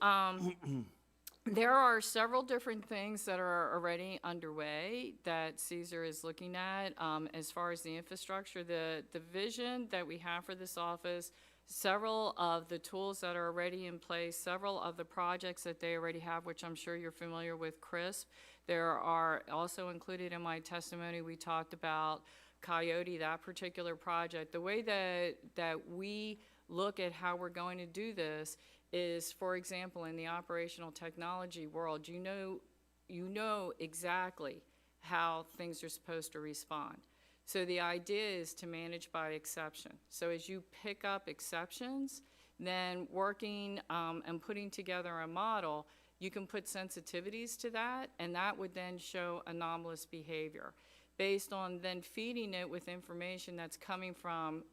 there are several different things that are already underway that Caesar is looking at. As far as the infrastructure, the vision that we have for this office, several of the tools that are already in place, several of the projects that they already have, which I'm sure you're familiar with, CRISP. There are also included in my testimony, we talked about Coyote, that particular project. The way that we look at how we're going to do this is, for example, in the operational technology world, you know exactly how things are supposed to respond. So the idea is to manage by exception. So as you pick up exceptions, then working and putting together a model, you can put sensitivities to that, and that would then show anomalous behavior. Based on then feeding it with information that's coming from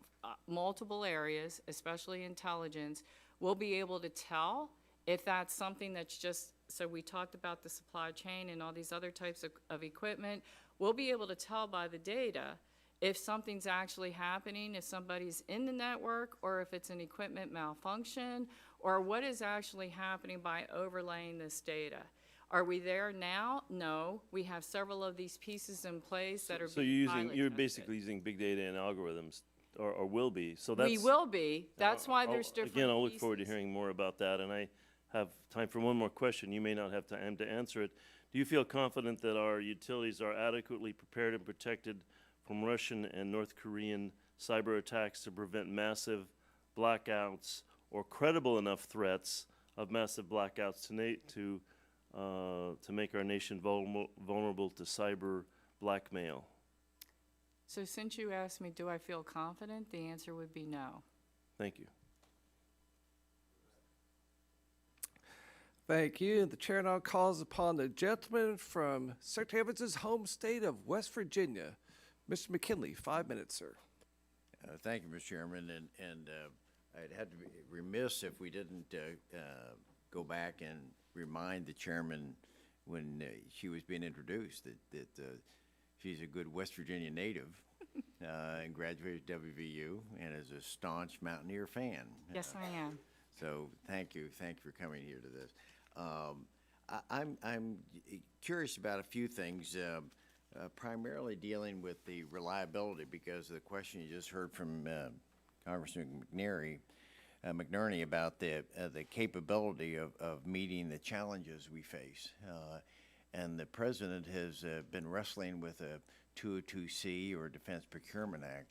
multiple areas, especially intelligence, we'll be able to tell if that's something that's just, so we talked about the supply chain and all these other types of equipment, we'll be able to tell by the data if something's actually happening, if somebody's in the network, or if it's an equipment malfunction, or what is actually happening by overlaying this data. Are we there now? No. We have several of these pieces in place that are So being pilot you're tested. basically using big data and algorithms, or will be. So that's We will be. That's why there's different Again, I'll look forward to pieces. hearing more about that, and I have time for one more question. You may not have time to answer it. Do you feel confident that our utilities are adequately prepared and protected from Russian and North Korean cyber attacks to prevent massive blackouts or credible enough threats of massive blackouts to make our nation vulnerable to cyber blackmail? So since you asked me, do I feel confident? The answer would be no. Thank you. Thank you. The chair now calls upon the gentleman from Secretary Evans's home state of West Virginia, Mr. McKinley. 5 minutes, sir. Thank you, Mr. Chairman, and I'd have to be remiss if we didn't go back and remind the chairman when she was being introduced that she's a good West Virginia native and graduated WVU and is a staunch Mountaineer fan. Yes, I am. So thank you for coming here to this. I'm curious about a few things. Primarily dealing with the reliability, because of the question you just heard from Congressman McNerney about the capability of meeting the challenges we face. And the President has been wrestling with a 202C, or Defense Procurement Act,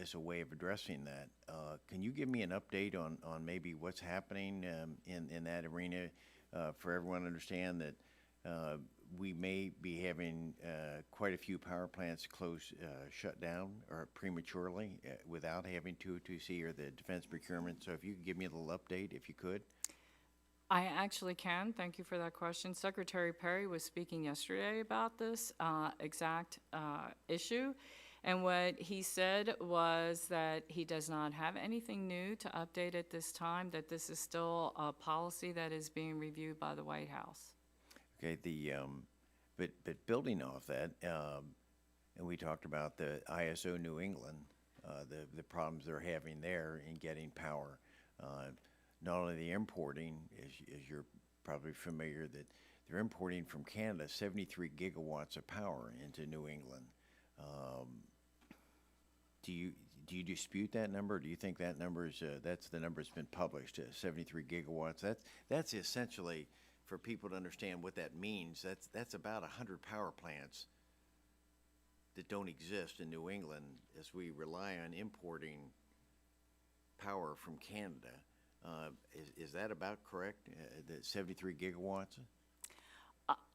as a way of addressing that. Can you give me an update on maybe what's happening in that arena for everyone to understand that we may be having quite a few power plants shut down or prematurely without having 202C or the defense procurement? So if you could give me a little update, if you could. I actually can. Thank you for that question. Secretary Perry was speaking yesterday about this exact issue. And what he said was that he does not have anything new to update at this time, that this is still a policy that is being reviewed by the White House. Okay, but building off that, and we talked about the ISO New England, the problems they're having there in getting power. Not only the importing, as you're probably familiar, that they're importing from Canada 73 gigawatts of power into New England. Do you dispute that number? Do you think that number is that's the number that's been published, 73 gigawatts? That's essentially, for people to understand what that means, that's about 100 power plants that don't exist in New England as we rely on importing power from Canada. Is that about correct, the 73 gigawatts?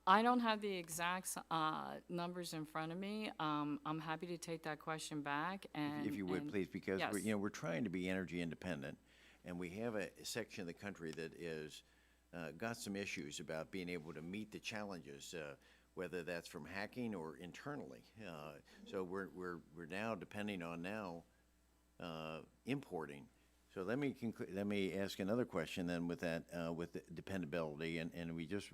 I don't have the exact numbers in front of me. I'm happy to take that question back. And If you would, please, because yes. we're trying to be energy independent, and we have a section of the country that is got some issues about being able to meet the challenges, whether that's from hacking or internally. So we're now depending on importing. So let me ask another question then with that, with the dependability, and we just,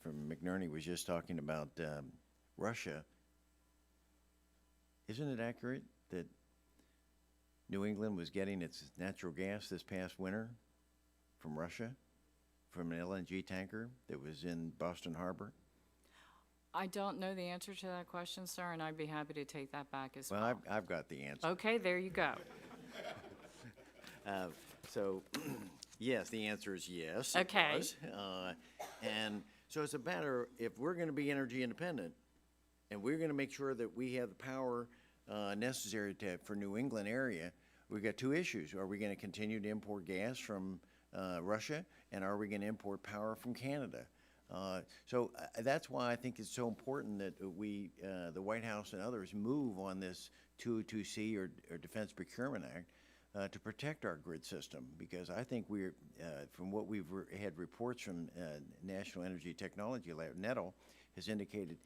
from McNerney was just talking about Russia. Isn't it accurate that New England was getting its natural gas this past winter from Russia, from an LNG tanker that was in Boston Harbor? I don't know the answer to that question, sir, and I'd be happy to take that back as well. Well, I've got the answer. Okay, there you go. So, yes, the answer is yes. Okay. It was. And so it's a matter, if we're going to be energy independent, and we're going to make sure that we have the power necessary for New England area, we've got two issues. Are we going to continue to import gas from Russia, and are we going to import power from Canada? So that's why I think it's so important that we, the White House and others, move on this 202C or Defense Procurement Act to protect our grid system, because I think we're, from what we've had reports from National Energy Technology Lab, NETL, has indicated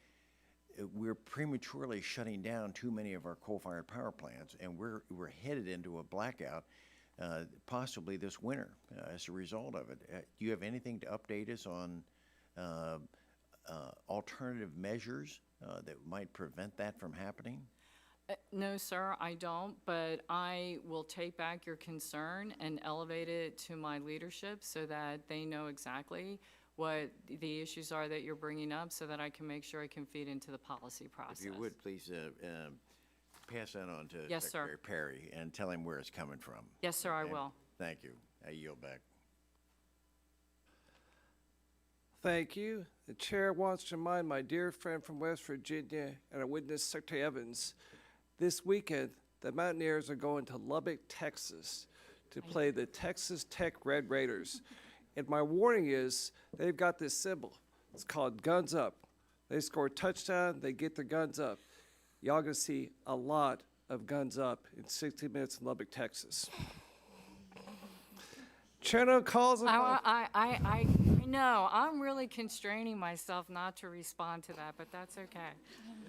we're prematurely shutting down too many of our coal-fired power plants, and we're headed into a blackout possibly this winter as a result of it. Do you have anything to update us on alternative measures that might prevent that from happening? No, sir, I don't, but I will take back your concern and elevate it to my leadership so that they know exactly what the issues are that you're bringing up, so that I can make sure I can feed into the policy process. If you would, please pass that on to Yes, sir. Secretary Perry and tell him where it's coming from. Yes, sir, I Okay? will. Thank you. I yield back. Thank you. The chair wants to remind my dear friend from West Virginia and our witness, Secretary Evans, this weekend, the Mountaineers are going to Lubbock, Texas, to play the Texas Tech Red Raiders. And my warning is, they've got this symbol. It's called Guns Up. They score a touchdown, they get their guns up. Y'all gonna see a lot of guns up in 60 minutes in Lubbock, Texas. Cherno calls upon... I know, I'm really constraining myself not to respond to that, but that's okay.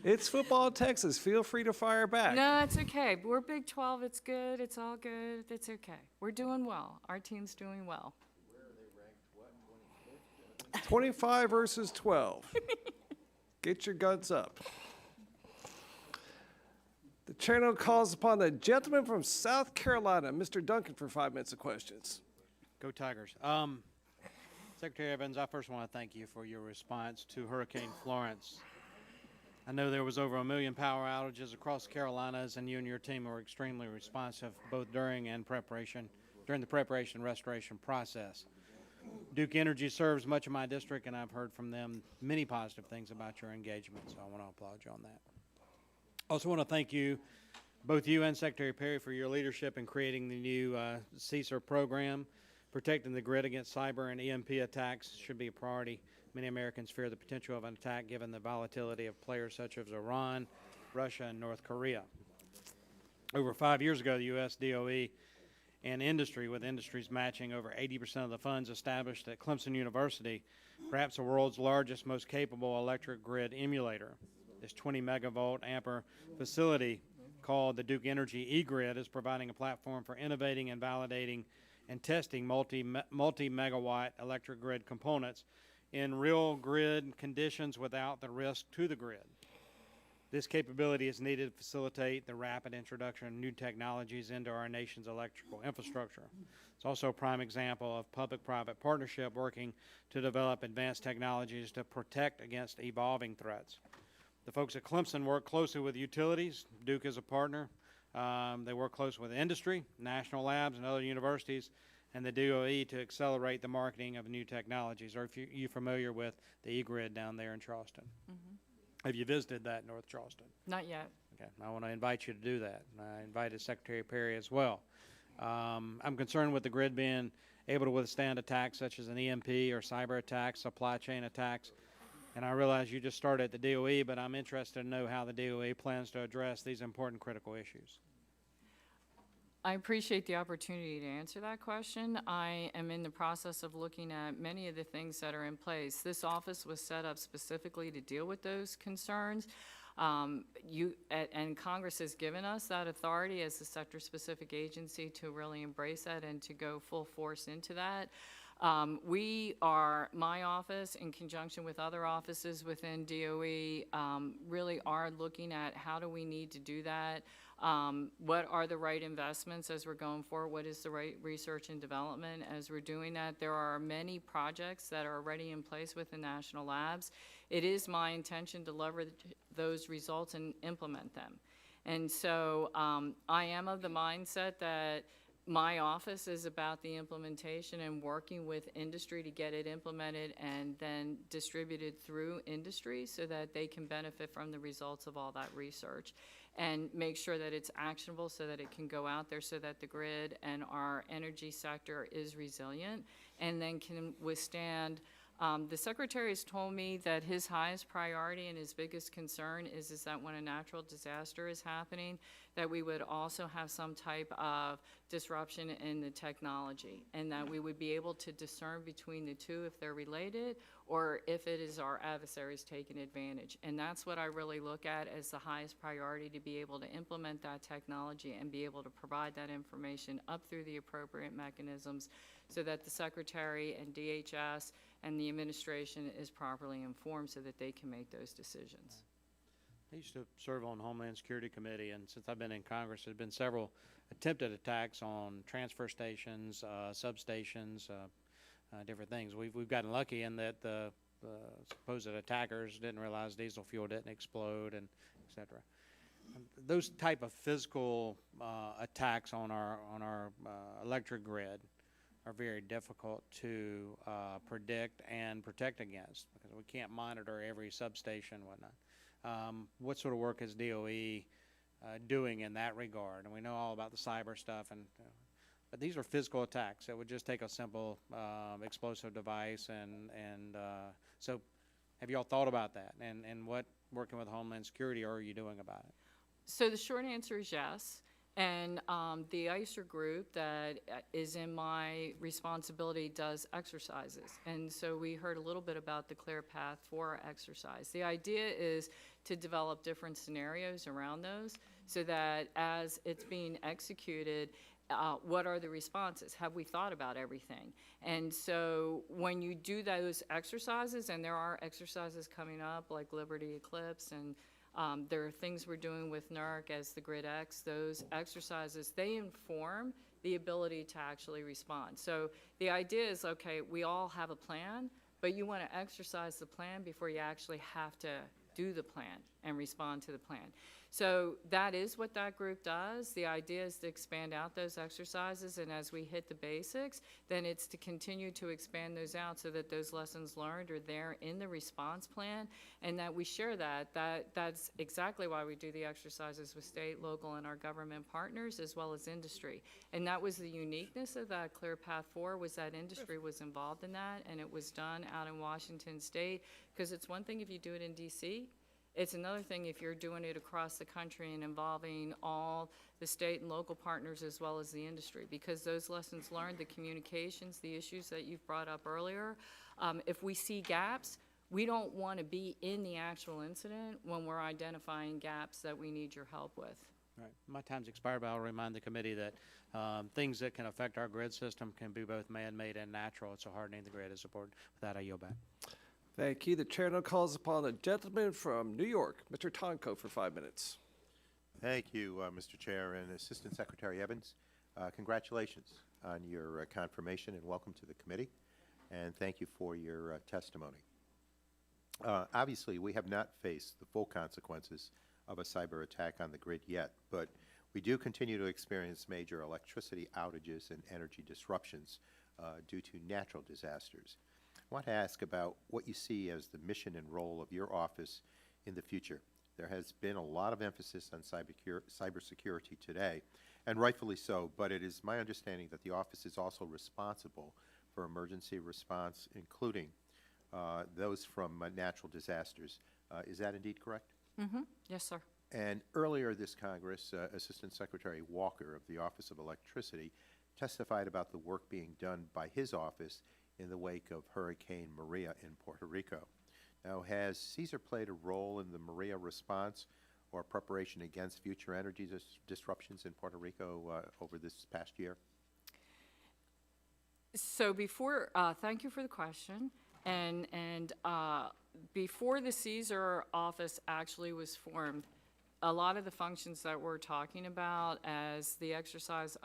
It's football in Texas. Feel free to fire back. No, it's okay. We're Big 12. It's good. It's all good. It's okay. We're doing well. Our team's doing well. 25 versus 12. Get your guns up. The chair now calls upon the gentleman from South Carolina, Mr. Duncan, for 5 minutes of questions. Go Tigers. Secretary Evans, I first want to thank you for your response to Hurricane Florence. I know there was over 1 million power outages across the Carolinas, and you and your team were extremely responsive both during the preparation and restoration process. Duke Energy serves much of my district, and I've heard from them many positive things about your engagement, so I want to applaud you on that. Also want to thank you, both you and Secretary Perry, for your leadership in creating the new CSER program. Protecting the grid against cyber and EMP attacks should be a priority. Many Americans fear the potential of an attack given the volatility of players such as Iran, Russia, and North Korea. Over 5 years ago, the U.S. DOE and industry, with industries matching over 80% of the funds established at Clemson University, perhaps the world's largest, most capable electric grid emulator. This 20 megavolt ampere facility called the Duke Energy eGrid is providing a platform for innovating and validating and testing multi-megawatt electric grid components in real grid conditions without the risk to the grid. This capability is needed to facilitate the rapid introduction of new technologies into our nation's electrical infrastructure. It's also a prime example of public-private partnership working to develop advanced technologies to protect against evolving threats. The folks at Clemson work closely with utilities. Duke is a partner. They work closely with industry, national labs, and other universities, and the DOE to accelerate the marketing of new technologies. Or if you're familiar with the eGrid down there in Charleston. Have you visited that in North Charleston? Not yet. Okay, I want to invite you to do that. I invited Secretary Perry as well. I'm concerned with the grid being able to withstand attacks such as an EMP or cyber attacks, supply chain attacks. And I realize you just started at the DOE, but I'm interested to know how the DOE plans to address these important critical issues. I appreciate the opportunity to answer that question. I am in the process of looking at many of the things that are in place. This office was set up specifically to deal with those concerns. And Congress has given us that authority as a sector-specific agency to really embrace that and to go full force into that. My office, in conjunction with other offices within DOE, really are looking at how do we need to do that. What are the right investments as we're going forward? What is the right research and development as we're doing that? There are many projects that are already in place with the national labs. It is my intention to leverage those results and implement them. And so I am of the mindset that my office is about the implementation and working with industry to get it implemented and then distributed through industry so that they can benefit from the results of all that research and make sure that it's actionable so that it can go out there so that the grid and our energy sector is resilient and then can withstand. The Secretary has told me that his highest priority and his biggest concern is that when a natural disaster is happening, that we would also have some type of disruption in the technology and that we would be able to discern between the two if they're related or if it is our adversaries taking advantage. And that's what I really look at as the highest priority, to be able to implement that technology and be able to provide that information up through the appropriate mechanisms so that the Secretary and DHS and the administration is properly informed so that they can make those decisions. I used to serve on the Homeland Security Committee, and since I've been in Congress, there have been several attempted attacks on transfer stations, substations, different things. We've gotten lucky in that the supposed attackers didn't realize diesel fuel didn't explode, and et cetera. Those type of physical attacks on our electric grid are very difficult to predict and protect against because we can't monitor every substation and whatnot. What sort of work is DOE doing in that regard? And we know all about the cyber stuff, but these are physical attacks. It would just take a simple explosive device, and so have you all thought about that? And what, working with Homeland Security, are you doing about it? So the short answer is yes. And the ICER group that is in my responsibility does exercises. And so we heard a little bit about the Clear Path 4 exercise. The idea is to develop different scenarios around those so that as it's being executed, what are the responses? Have we thought about everything? And so when you do those exercises, and there are exercises coming up like Liberty Eclipse, and there are things we're doing with NERC as the Grid X. Those exercises, they inform the ability to actually respond. So the idea is, okay, we all have a plan, but you want to exercise the plan before you actually have to do the plan and respond to the plan. So that is what that group does. The idea is to expand out those exercises, and as we hit the basics, then it's to continue to expand those out so that those lessons learned are there in the response plan, and that we share that. That's exactly why we do the exercises with state, local, and our government partners, as well as industry. And that was the uniqueness of that Clear Path 4, was that industry was involved in that, and it was done out in Washington State, because it's one thing if you do it in DC, it's another thing if you're doing it across the country and involving all the state and local partners as well as the industry, because those lessons learned, the communications, the issues that you've brought up earlier, if we see gaps, we don't want to be in the actual incident when we're identifying gaps that we need your help with. Right. My time's expired, but I'll remind the committee that things that can affect our grid system can be both man-made and natural, so hardening the grid is important. With that, I yield back. Thank you. The chair now calls upon the gentleman from New York, Mr. Tonko, for 5 minutes. Thank you, Mr. Chair and Assistant Secretary Evans. Congratulations on your confirmation and welcome to the committee, and thank you for your testimony. Obviously, we have not faced the full consequences of a cyber attack on the grid yet, but we do continue to experience major electricity outages and energy disruptions due to natural disasters. I want to ask about what you see as the mission and role of your office in the future. There has been a lot of emphasis on cybersecurity today, and rightfully so, but it is my understanding that the office is also responsible for emergency response, including those from natural disasters. Is that indeed correct? Mm-hmm. Yes, sir. And earlier this Congress, Assistant Secretary Walker of the Office of Electricity testified about the work being done by his office in the wake of Hurricane Maria in Puerto Rico. Now, has CSER played a role in the Maria response or preparation against future energy disruptions in Puerto Rico over this past year? So before, thank you for the question. And before the CSER office actually was formed, a lot of the functions that we're talking about as the exercise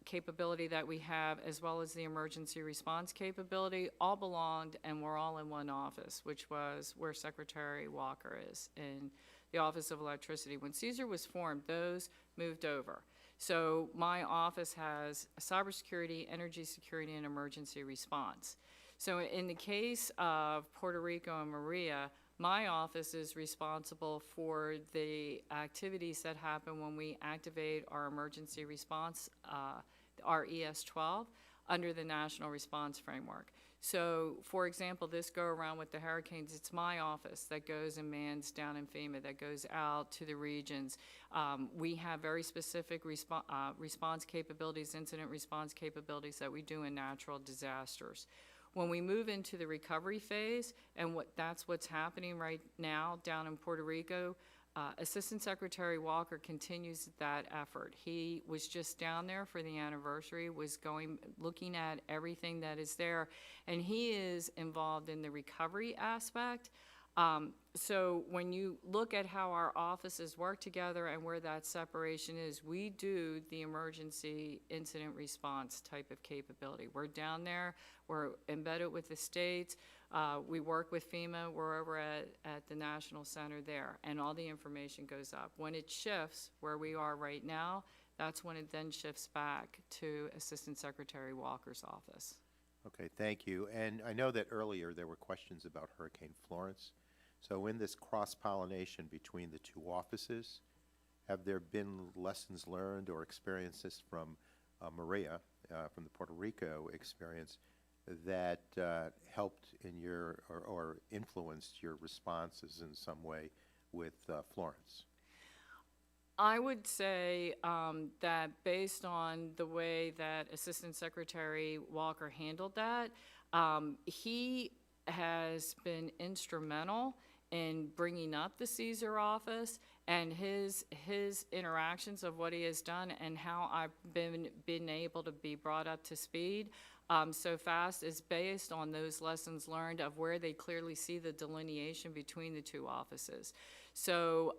capability that we have, as well as the emergency response capability, all belonged and were all in one office, which was where Secretary Walker is, in the Office of Electricity. When CSER was formed, those moved over. So my office has cybersecurity, energy security, and emergency response. So in the case of Puerto Rico and Maria, my office is responsible for the activities that happen when we activate our emergency response, our ES-12, under the National Response Framework. So, for example, this go-around with the hurricanes, it's my office that goes and mans down in FEMA, that goes out to the regions. We have very specific response capabilities, incident response capabilities that we do in natural disasters. When we move into the recovery phase, and that's what's happening right now down in Puerto Rico, Assistant Secretary Walker continues that effort. He was just down there for the anniversary, was looking at everything that is there, and he is involved in the recovery aspect. So when you look at how our offices work together and where that separation is, we do the emergency incident response type of capability. We're down there, we're embedded with the states, we work with FEMA, we're over at the National Center there, and all the information goes up. When it shifts, where we are right now, that's when it then shifts back to Assistant Secretary Walker's office. Okay, thank you. And I know that earlier there were questions about Hurricane Florence. So in this cross-pollination between the two offices, have there been lessons learned or experiences from Maria, from the Puerto Rico experience, that helped in your or influenced your responses in some way with Florence? I would say that based on the way that Assistant Secretary Walker handled that, he has been instrumental in bringing up the CSER office, and his interactions of what he has done and how I've been able to be brought up to speed so fast is based on those lessons learned of where they clearly see the delineation between the two offices. So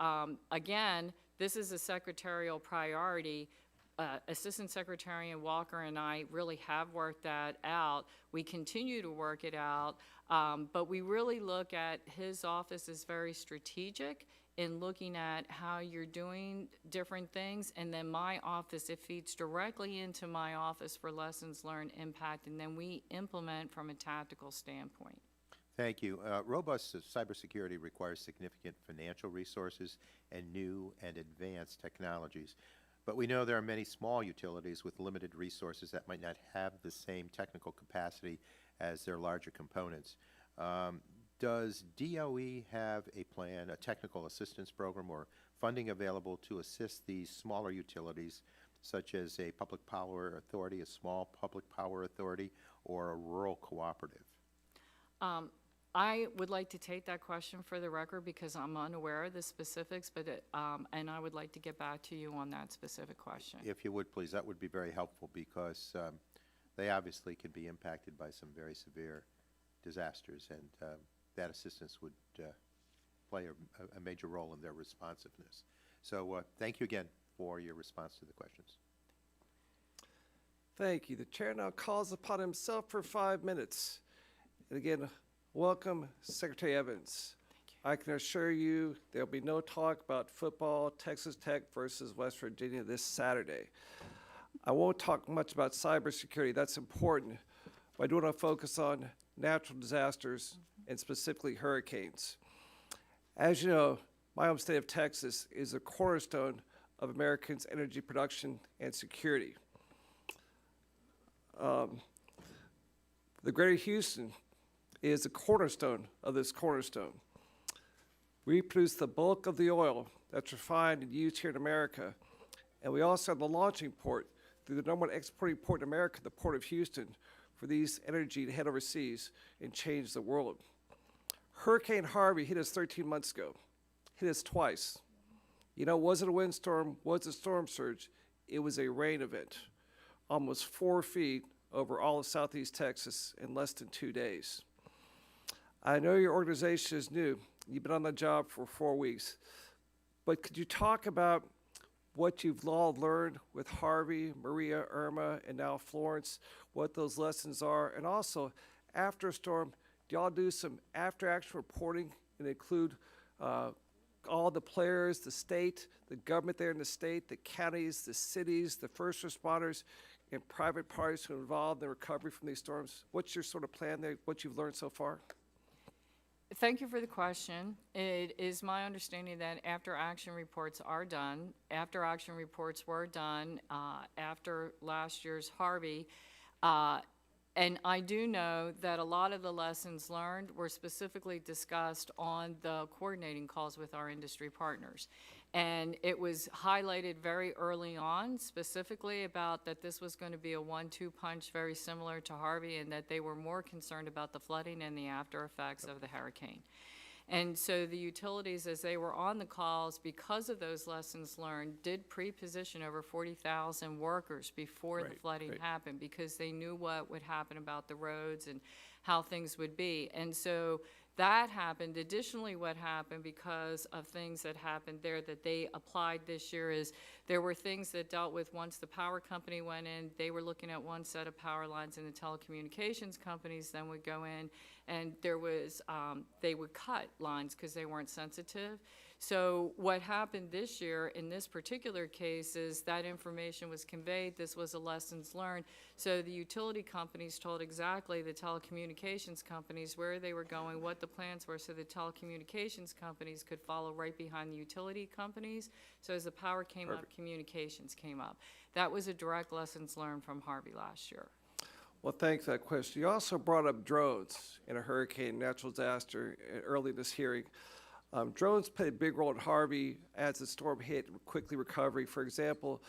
again, this is a secretarial priority. Assistant Secretary Walker and I really have worked that out. We continue to work it out, but we really look at his office as very strategic in looking at how you're doing different things, and then my office, it feeds directly into my office for lessons learned impact, and then we implement from a tactical standpoint. Thank you. Robust cybersecurity requires significant financial resources and new and advanced technologies. But we know there are many small utilities with limited resources that might not have the same technical capacity as their larger components. Does DOE have a plan, a technical assistance program, or funding available to assist these smaller utilities, such as a public power authority, a small public power authority, or a rural cooperative? I would like to take that question for the record because I'm unaware of the specifics, but and I would like to get back to you on that specific question. If you would, please, that would be very helpful because they obviously can be impacted by some very severe disasters, and that assistance would play a major role in their responsiveness. So thank you again for your response to the questions. Thank you. The chair now calls upon himself for 5 minutes. And again, welcome, Secretary Evans. I can assure you there'll be no talk about football, Texas Tech versus West Virginia this Saturday. I won't talk much about cybersecurity. That's important. But I do want to focus on natural disasters and specifically hurricanes. As you know, my home state of Texas is a cornerstone of Americans' energy production and security. The greater Houston is a cornerstone of this cornerstone. We produce the bulk of the oil that's refined and used here in America, and we also have the launching port through the number one exporting port in America, the Port of Houston, for these energy to head overseas and change the world. Hurricane Harvey hit us 13 months ago, hit us twice. You know, was it a windstorm? Was it a storm surge? It was a rain event, almost 4 feet over all of southeast Texas in less than 2 days. I know your organization is new. You've been on the job for 4 weeks. But could you talk about what you've all learned with Harvey, Maria, Irma, and now Florence, what those lessons are? And also, after a storm, do y'all do some after-action reporting and include all the players, the state, the government there in the state, the counties, the cities, the first responders, and private parties who are involved in the recovery from these storms? What's your sort of plan there, what you've learned so far? Thank you for the question. It is my understanding that after-action reports are done. After-action reports were done after last year's Harvey. And I do know that a lot of the lessons learned were specifically discussed on the coordinating calls with our industry partners. And it was highlighted very early on, specifically about that this was going to be a 1-2 punch very similar to Harvey, and that they were more concerned about the flooding and the after effects of the hurricane. And so the utilities, as they were on the calls, because of those lessons learned, did pre-position over 40,000 workers before the flooding happened, because they knew what would happen about the roads and how things would be. And so that happened. Additionally, what happened because of things that happened there that they applied this year is there were things that dealt with once the power company went in, they were looking at one set of power lines, and the telecommunications companies then would go in, and there was, they would cut lines because they weren't sensitive. So what happened this year in this particular case is that information was conveyed. This was a lessons learned. So the utility companies told exactly the telecommunications companies where they were going, what the plans were, so the telecommunications companies could follow right behind the utility companies. So as the power came up, communications came up. That was a direct lessons learned from Harvey last year. Well, thanks for that question. You also brought up drones in a hurricane natural disaster early this hearing. Drones played a big role in Harvey as the storm hit, quickly recovery. For example,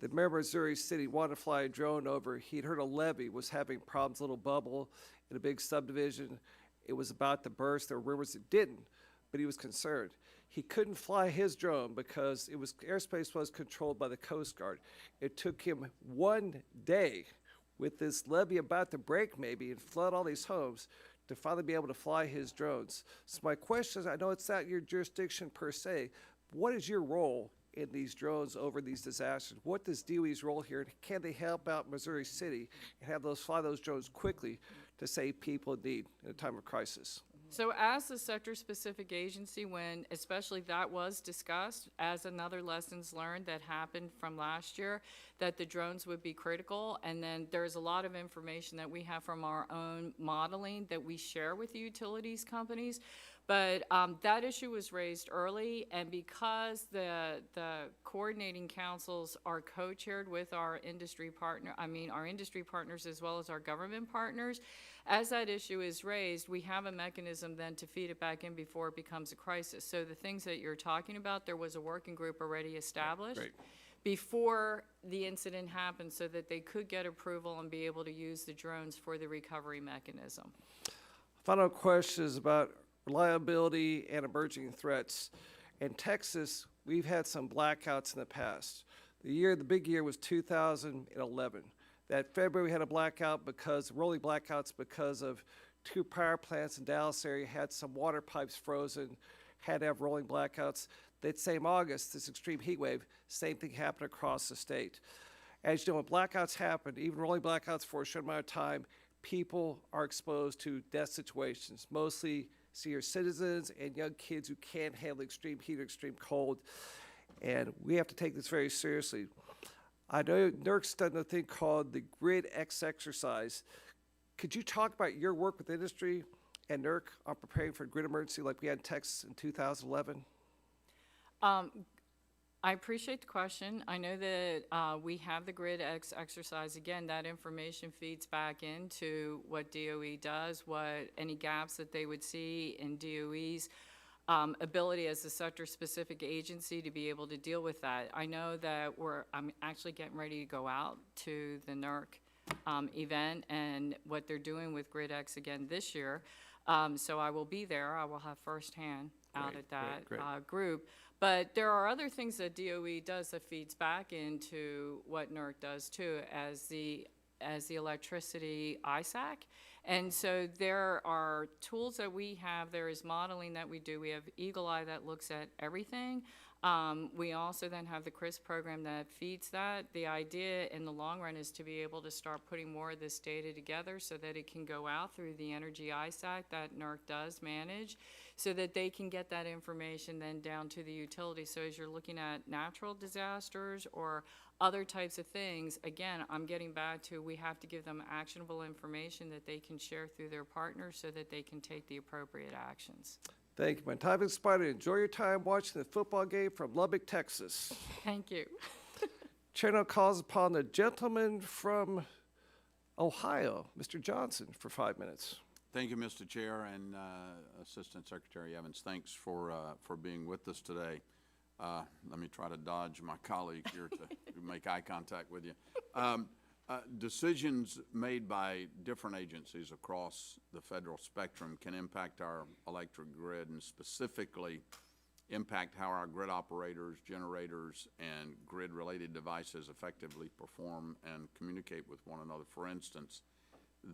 the mayor of Missouri City wanted to fly a drone over. He'd heard a levee was having problems, a little bubble in a big subdivision. It was about to burst. There were rumors it didn't, but he was concerned. He couldn't fly his drone because airspace was controlled by the Coast Guard. It took him 1 day with this levee about to break maybe and flood all these homes to finally be able to fly his drones. So my question is, I know it's not your jurisdiction per se, what is your role in these drones over these disasters? What is DOE's role here? Can they help out Missouri City and have those fly those drones quickly to save people in need in a time of crisis? So as the sector-specific agency, when especially that was discussed as another lessons learned that happened from last year, that the drones would be critical, and then there's a lot of information that we have from our own modeling that we share with the utilities companies. But that issue was raised early, and because the coordinating councils are co-chaired with our industry partners as well as our government partners, as that issue is raised, we have a mechanism then to feed it back in before it becomes a crisis. So the things that you're talking about, there was a working group already established before the incident happened so that they could get approval and be able to use the drones for the recovery mechanism. Final question is about reliability and emerging threats. In Texas, we've had some blackouts in the past. The big year was 2011. That February we had a blackout rolling blackouts because of two power plants in Dallas area had some water pipes frozen, had to have rolling blackouts. That same August, this extreme heat wave, same thing happened across the state. As you know, when blackouts happen, even rolling blackouts for a short amount of time, people are exposed to death situations, mostly senior citizens and young kids who can't handle extreme heat or extreme cold. And we have to take this very seriously. I know NERC's done a thing called the Grid X exercise. Could you talk about your work with industry and NERC on preparing for a grid emergency like we had in Texas in 2011? I appreciate the question. I know that we have the Grid X exercise. Again, that information feeds back into what DOE does, what any gaps that they would see in DOE's ability as a sector-specific agency to be able to deal with that. I know that I'm actually getting ready to go out to the NERC event and what they're doing with Grid X again this year. So I will be there. I will have firsthand out at that group. But there are other things that DOE does that feeds back into what NERC does too, as the electricity ISAC. And so there are tools that we have. There is modeling that we do. We have Eagle Eye that looks at everything. We also then have the CRIS program that feeds that. The idea in the long run is to be able to start putting more of this data together so that it can go out through the energy ISAC that NERC does manage, so that they can get that information then down to the utility. So as you're looking at natural disasters or other types of things, again, I'm getting back to we have to give them actionable information that they can share through their partners so that they can take the appropriate actions. Thank you. My time has expired. Enjoy your time watching the football game from Lubbock, Texas. Thank you. Chair now calls upon the gentleman from Ohio, Mr. Johnson, for 5 minutes. Thank you, Mr. Chair, and Assistant Secretary Evans. Thanks for being with us today. Let me try to dodge my colleague here to make eye contact with you. Decisions made by different agencies across the federal spectrum can impact our electric grid and specifically impact how our grid operators, generators, and grid-related devices effectively perform and communicate with one another. For instance,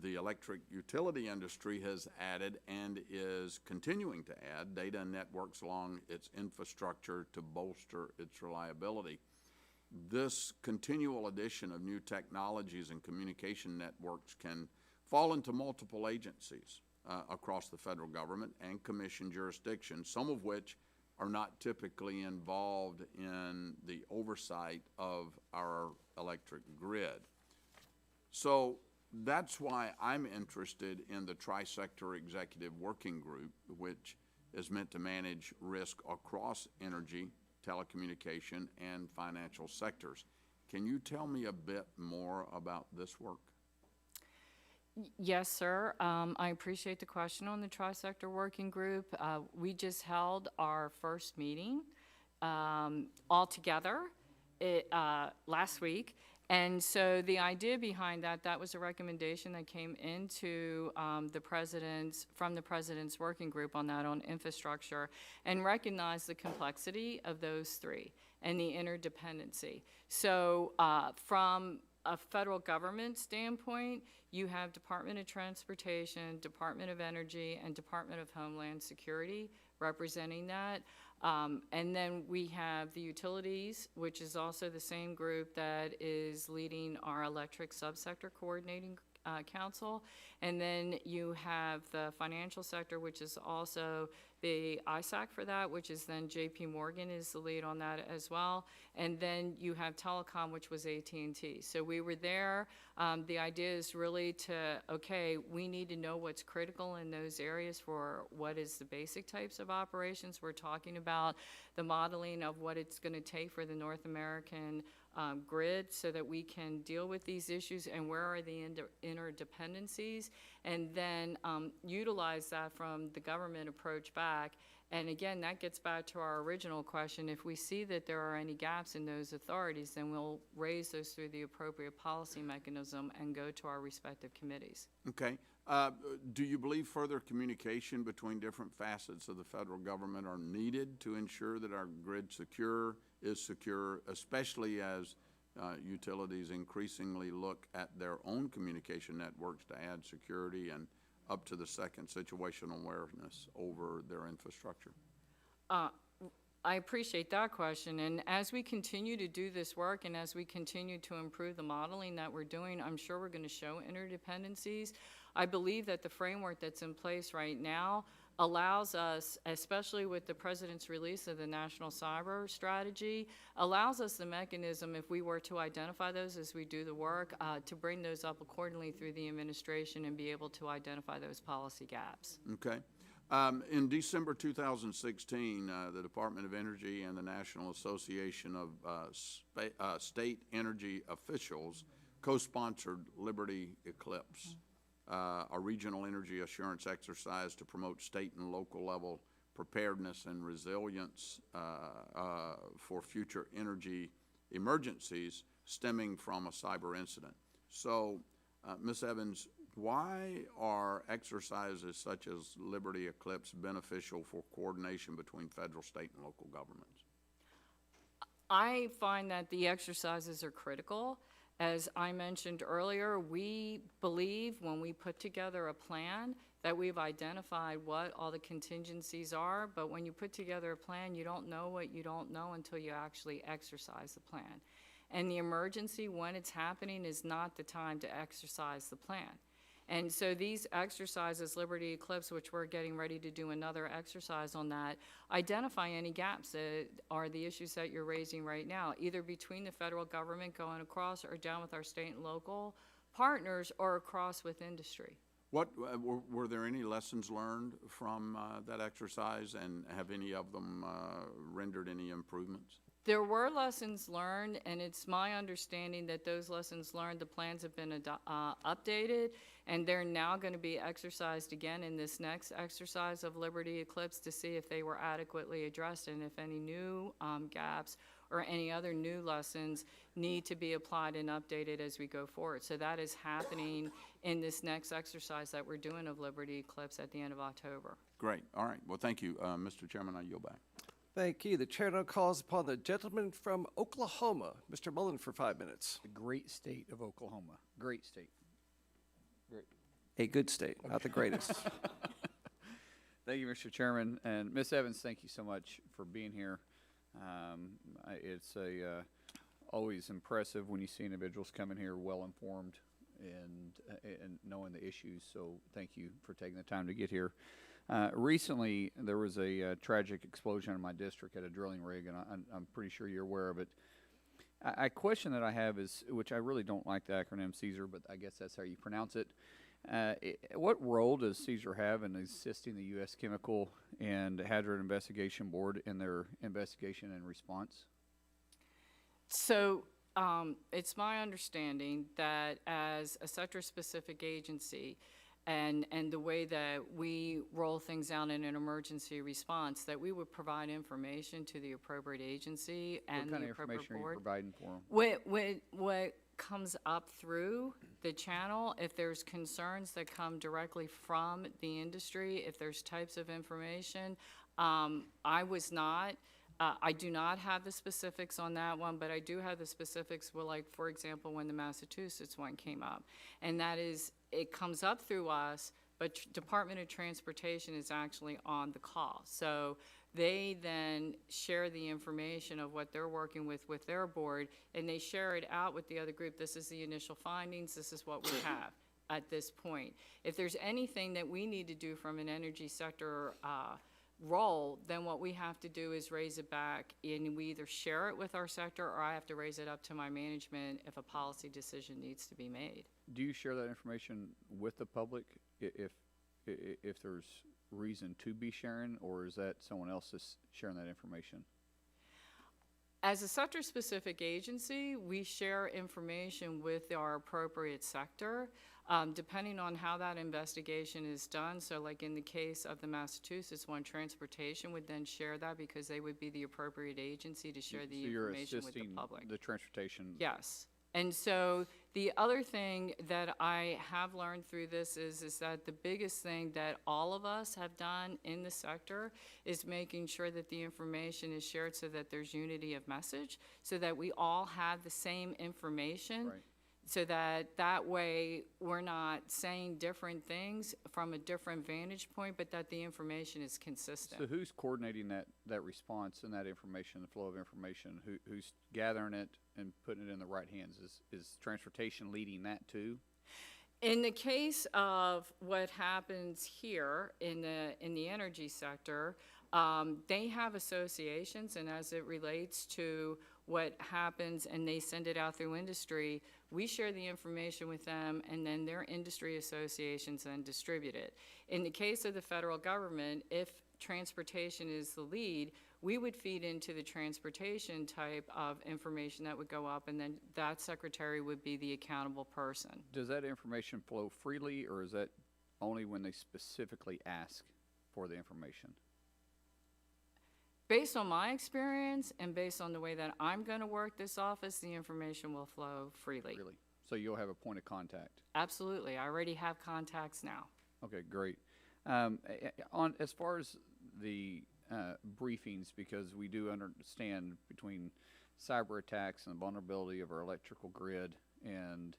the electric utility industry has added and is continuing to add data networks along its infrastructure to bolster its reliability. This continual addition of new technologies and communication networks can fall into multiple agencies across the federal government and commission jurisdictions, some of which are not typically involved in the oversight of our electric grid. So that's why I'm interested in the Tri-Sector Executive Working Group, which is meant to manage risk across energy, telecommunication, and financial sectors. Can you tell me a bit more about this work? Yes, sir. I appreciate the question on the Tri-Sector Working Group. We just held our first meeting all together last week. And so the idea behind that was a recommendation that came into from the President's Working Group on that, on infrastructure, and recognized the complexity of those three and the interdependency. So from a federal government standpoint, you have Department of Transportation, Department of Energy, and Department of Homeland Security representing that. And then we have the utilities, which is also the same group that is leading our electric subsector coordinating council. And then you have the financial sector, which is also the ISAC for that, which is then JP Morgan is the lead on that as well. And then you have telecom, which was AT&T. So we were there. The idea is really to, okay, we need to know what's critical in those areas for what is the basic types of operations. We're talking about the modeling of what it's going to take for the North American grid so that we can deal with these issues and where are the interdependencies, and then utilize that from the government approach back. And again, that gets back to our original question. If we see that there are any gaps in those authorities, then we'll raise those through the appropriate policy mechanism and go to our respective committees. Okay. Do you believe further communication between different facets of the federal government are needed to ensure that our grid is secure, especially as utilities increasingly look at their own communication networks to add security and up to the second situational awareness over their infrastructure? I appreciate that question, and as we continue to do this work and as we continue to improve the modeling that we're doing, I'm sure we're going to show interdependencies. I believe that the framework that's in place right now allows us, especially with the President's release of the National Cyber Strategy, allows us the mechanism, if we were to identify those as we do the work, to bring those up accordingly through the administration and be able to identify those policy gaps. Okay. In December 2016, the Department of Energy and the National Association of State Energy Officials co-sponsored Liberty Eclipse, a regional energy assurance exercise to promote state and local level preparedness and resilience for future energy emergencies stemming from a cyber incident. So, Ms. Evans, why are exercises such as Liberty Eclipse beneficial for coordination between federal, state, and local governments? I find that the exercises are critical. As I mentioned earlier, we believe when we put together a plan that we've identified what all the contingencies are, but when you put together a plan, you don't know what you don't know until you actually exercise the plan. And the emergency, when it's happening, is not the time to exercise the plan. And so these exercises, Liberty Eclipse, which we're getting ready to do another exercise on that, identify any gaps that are the issues that you're raising right now, either between the federal government going across or down with our state and local partners or across with industry. What were there any lessons learned from that exercise, and have any of them rendered any improvements? There were lessons learned, and it's my understanding that those lessons learned, the plans have been updated, and they're now going to be exercised again in this next exercise of Liberty Eclipse to see if they were adequately addressed and if any new gaps or any other new lessons need to be applied and updated as we go forward. So that is happening in this next exercise that we're doing of Liberty Eclipse at the end of October. Great. All right. Well, thank you. Mr. Chairman, I yield back. Thank you. The chair now calls upon the gentleman from Oklahoma, Mr. Mullen, for 5 minutes. The great state of Oklahoma. Great state. Great. A good state, not the greatest. Thank you, Mr. Chairman. And Ms. Evans, thank you so much for being here. It's always impressive when you see individuals coming here well-informed and knowing the issues. So thank you for taking the time to get here. Recently, there was a tragic explosion in my district at a drilling rig, and I'm pretty sure you're aware of it. A question that I have is, which I really don't like the acronym CSER, but I guess that's how you pronounce it. What role does CSER have in assisting the U.S. Chemical and Hazard Investigation Board in their investigation and response? So it's my understanding that as a sector-specific agency, and the way that we roll things out in an emergency response, that we would provide information to the appropriate agency and the appropriate board. What kind of information are you providing for them? What comes up through the channel, if there's concerns that come directly from the industry, if there's types of information, I do not have the specifics on that one, but I do have the specifics, well, like, for example, when the Massachusetts one came up. And that is, it comes up through us, but Department of Transportation is actually on the call. So they then share the information of what they're working with their board, and they share it out with the other group. This is the initial findings. This is what we have at this point. If there's anything that we need to do from an energy sector role, then what we have to do is raise it back, and we either share it with our sector or I have to raise it up to my management if a policy decision needs to be made. Do you share that information with the public if there's reason to be sharing, or is that someone else is sharing that information? As a sector-specific agency, we share information with our appropriate sector, depending on how that investigation is done. So like in the case of the Massachusetts one, transportation would then share that because they would be the appropriate agency to share the So you're information with the assisting public. the transportation. Yes. And so the other thing that I have learned through this is that the biggest thing that all of us have done in the sector is making sure that the information is shared so that there's unity of message, so that we all have the same information. Right. So that way we're not saying different things from a different vantage point, but that the information is consistent. So who's coordinating that response and that information, the flow of information? Who's gathering it and putting it in the right hands? Is transportation leading that too? In the case of what happens here in the energy sector, they have associations, and as it relates to what happens and they send it out through industry, we share the information with them, and then their industry associations then distribute it. In the case of the federal government, if transportation is the lead, we would feed into the transportation type of information that would go up, and then that secretary would be the accountable person. Does that information flow freely, or is that only when they specifically ask for the information? Based on my experience and based on the way that I'm going to work this office, the information will flow freely. Really? So you'll have a point of contact? Absolutely. I already have contacts now. Okay, great. As far as the briefings, because we do understand between cyber attacks and the vulnerability of our electrical grid and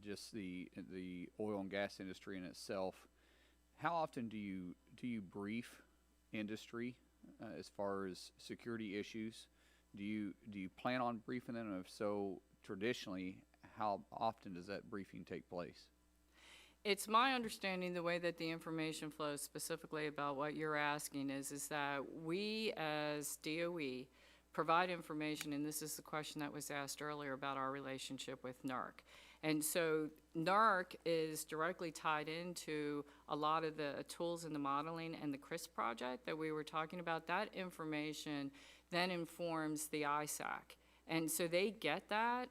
just the oil and gas industry in itself, how often do you brief industry as far as security issues? Do you plan on briefing them? And if so, traditionally, how often does that briefing take place? It's my understanding the way that the information flows specifically about what you're asking is that we as DOE provide information, and this is the question that was asked earlier about our relationship with NERC. And so NERC is directly tied into a lot of the tools in the modeling and the CRISP project that we were talking about. That information then informs the ISAC. And so they get that.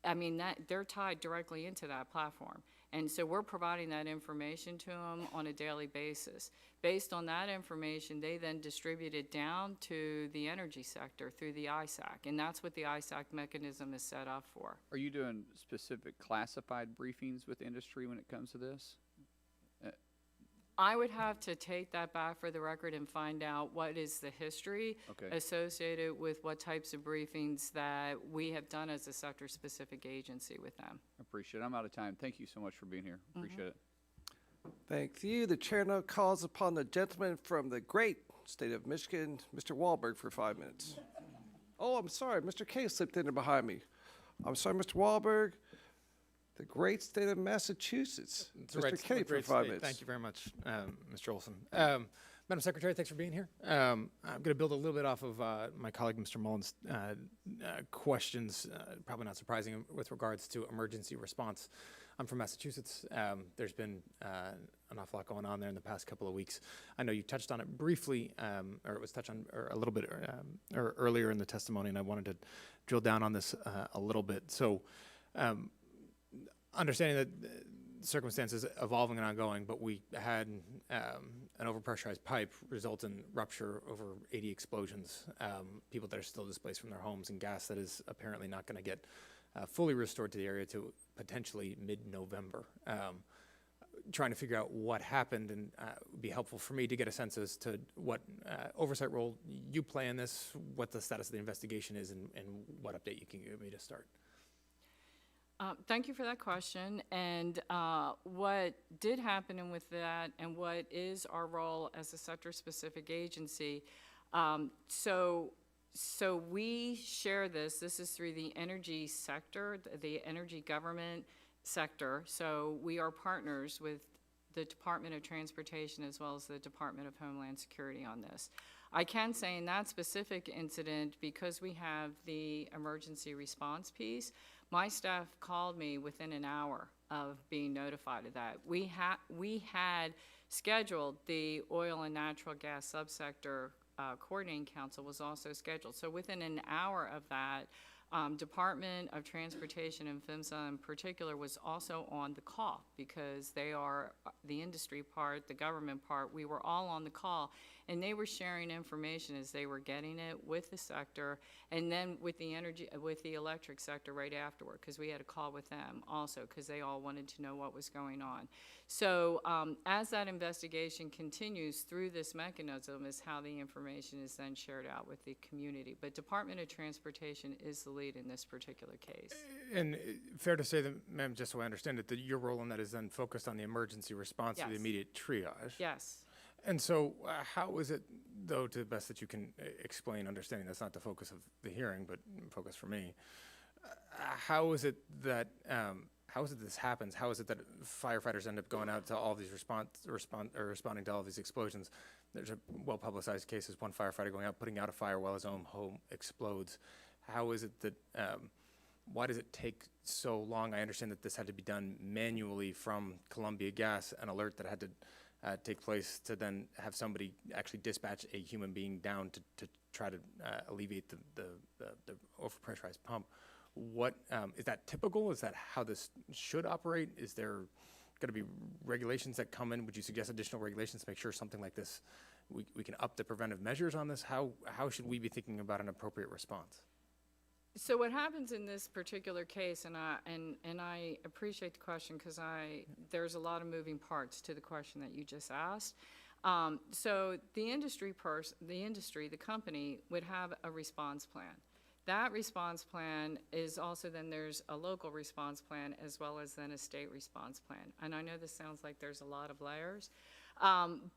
I mean, they're tied directly into that platform. And so we're providing that information to them on a daily basis. Based on that information, they then distribute it down to the energy sector through the ISAC, and that's what the ISAC mechanism is set up for. Are you doing specific classified briefings with industry when it comes to this? I would have to take that back for the record and find out what is the history associated with what types of briefings that we have done as a sector-specific agency with them. I appreciate it. I'm out of time. Thank you so much for being here. Appreciate it. Thank you. The chair now calls upon the gentleman from the great state of Michigan, Mr. Wahlberg, for 5 minutes. Oh, I'm sorry. Mr. K slipped in there behind me. I'm sorry, Mr. Wahlberg. The great state of Massachusetts. Mr. K for 5 minutes. Thank you very much, Mr. Olson. Madam Secretary, thanks for being here. I'm going to build a little bit off of my colleague, Mr. Mullen's questions, probably not surprising with regards to emergency response. I'm from Massachusetts. There's been an awful lot going on there in the past couple of weeks. I know you touched on it briefly, or it was touched on a little bit earlier in the testimony, and I wanted to drill down on this a little bit. So, understanding that circumstances evolving and ongoing, but we had an overpressurized pipe result in rupture, over 80 explosions, people that are still displaced from their homes, and gas that is apparently not going to get fully restored to the area to potentially mid-November. Trying to figure out what happened, and it would be helpful for me to get a sense as to what oversight role you play in this, what the status of the investigation is, and what update you can give me to start. Thank you for that question. And what did happen with that, and what is our role as a sector-specific agency? So we share this. This is through the energy sector, the energy government sector. So we are partners with the Department of Transportation as well as the Department of Homeland Security on this. I can say in that specific incident, because we have the emergency response piece, my staff called me within an hour of being notified of that. We had scheduled the oil and natural gas subsector Coordinating Council was also scheduled. So within an hour of that, Department of Transportation and PHMSA in particular was also on the call because they are the industry part, the government part. We were all on the call, and they were sharing information as they were getting it with the sector, and then with the electric sector right afterward, because we had a call with them also because they all wanted to know what was going on. So as that investigation continues through this mechanism is how the information is then shared out with the community. But Department of Transportation is the lead in this particular case. And fair to say that, ma'am, just so I understand it, that your role in that is then focused on the emergency response or the Yes. immediate triage. Yes. And so how is it, though, to the best that you can explain, understanding that's not the focus of the hearing, but focus for me, how is it that this happens? How is it that firefighters end up going out to all these responding to all these explosions? There's a well-publicized cases, one firefighter going out, putting out a fire while his own home explodes. How is it that, why does it take so long? I understand that this had to be done manually from Columbia Gas, an alert that had to take place to then have somebody actually dispatch a human being down to try to alleviate the overpressurized pump. What is that typical? Is that how this should operate? Is there going to be regulations that come in? Would you suggest additional regulations to make sure something like this, we can up the preventive measures on this? How should we be thinking about an appropriate response? So what happens in this particular case, and I appreciate the question because there's a lot of moving parts to the question that you just asked. So the company would have a response plan. That response plan is also then there's a local response plan as well as then a state response plan. And I know this sounds like there's a lot of layers,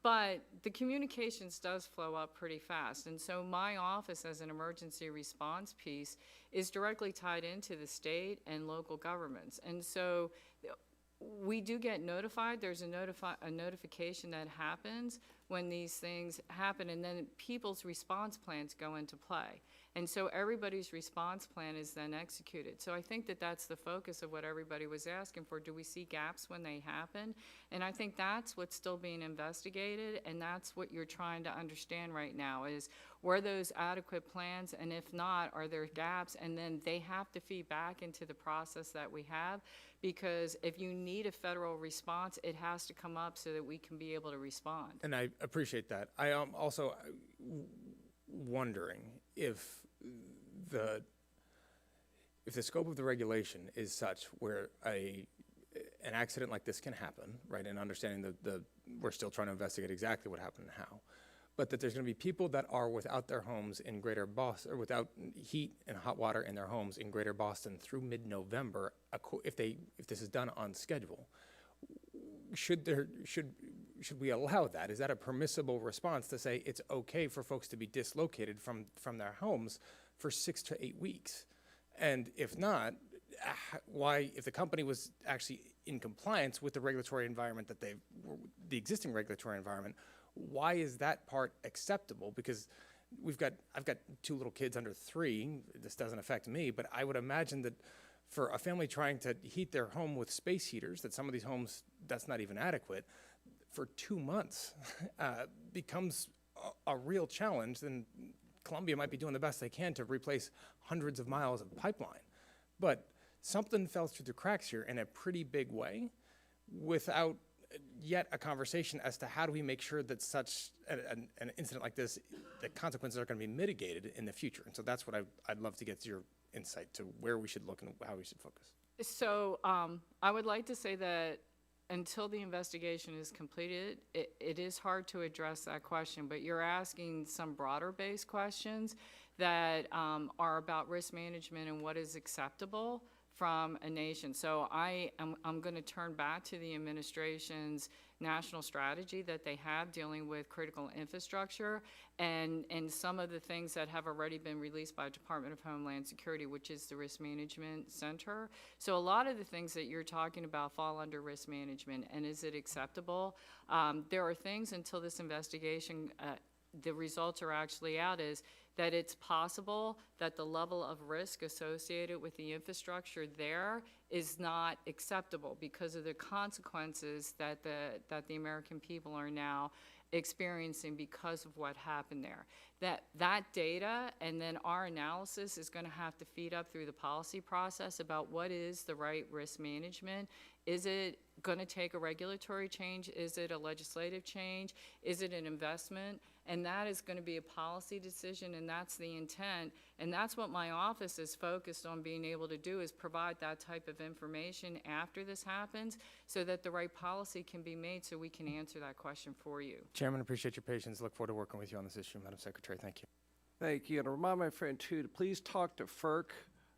but the communications does flow up pretty fast. And so my office as an emergency response piece is directly tied into the state and local governments. And so we do get notified. There's a notification that happens when these things happen, and then people's response plans go into play. And so everybody's response plan is then executed. So I think that that's the focus of what everybody was asking for. Do we see gaps when they happen? And I think that's what's still being investigated, and that's what you're trying to understand right now is, were those adequate plans? And if not, are there gaps? And then they have to feed back into the process that we have, because if you need a federal response, it has to come up so that we can be able to respond. And I appreciate that. I am also wondering if the scope of the regulation is such where an accident like this can happen, right? And understanding we're still trying to investigate exactly what happened and how, but that there's going to be people that are without their homes in Greater Boston, or without heat and hot water in their homes in Greater Boston through mid-November, if this is done on schedule. Should we allow that? Is that a permissible response to say it's okay for folks to be dislocated from their homes for 6 to 8 weeks? And if not, why, if the company was actually in compliance with the regulatory environment the existing regulatory environment, why is that part acceptable? Because I've got 2 little kids under 3. This doesn't affect me, but I would imagine that for a family trying to heat their home with space heaters, that some of these homes, that's not even adequate, for 2 months becomes a real challenge. Then Columbia might be doing the best they can to replace hundreds of miles of pipeline. But something fell through the cracks here in a pretty big way without yet a conversation as to how do we make sure that such an incident like this, the consequences are going to be mitigated in the future. And so that's what I'd love to get your insight to where we should look and how we should focus. So I would like to say that until the investigation is completed, it is hard to address that question, but you're asking some broader based questions that are about risk management and what is acceptable from a nation. So I'm going to turn back to the administration's national strategy that they have dealing with critical infrastructure and some of the things that have already been released by Department of Homeland Security, which is the Risk Management Center. So a lot of the things that you're talking about fall under risk management, and is it acceptable? There are things until this investigation, the results are actually out, is that it's possible that the level of risk associated with the infrastructure there is not acceptable because of the consequences that the American people are now experiencing because of what happened there. That data and then our analysis is going to have to feed up through the policy process about what is the right risk management. Is it going to take a regulatory change? Is it a legislative change? Is it an investment? And that is going to be a policy decision, and that's the intent. And that's what my office is focused on being able to do, is provide that type of information after this happens so that the right policy can be made so we can answer that question for you. Chairman, appreciate your patience. Look forward to working with you on this issue, Madam Secretary. Thank you. Thank you. And I remind my friend, too, to please talk to FERC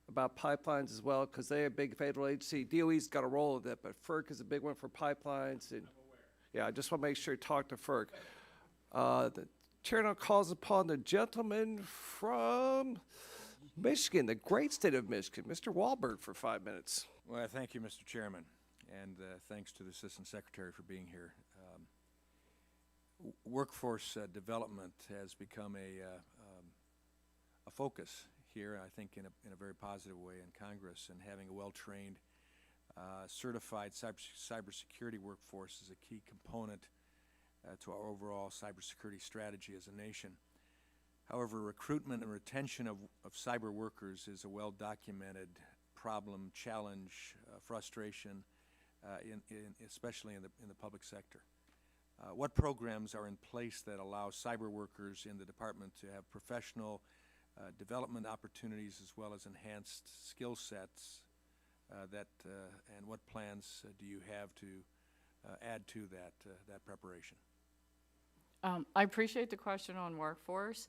about pipelines as well, because they're a big federal agency. DOE's got a role in that, but FERC is a big one for pipelines. And yeah, I just want to make sure you talk to FERC. The chair now calls upon the gentleman from Michigan, the great state of Michigan, Mr. Wahlberg, for 5 minutes. Well, thank you, Mr. Chairman, and thanks to the Assistant Secretary for being here. Workforce development has become a focus here, I think, in a very positive way in Congress, and having a well-trained, certified cybersecurity workforce is a key component to our overall cybersecurity strategy as a nation. However, recruitment and retention of cyber workers is a well-documented problem, challenge, frustration, especially in the public sector. What programs are in place that allow cyber workers in the department to have professional development opportunities as well as enhanced skill sets and what plans do you have to add to that preparation? I appreciate the question on workforce.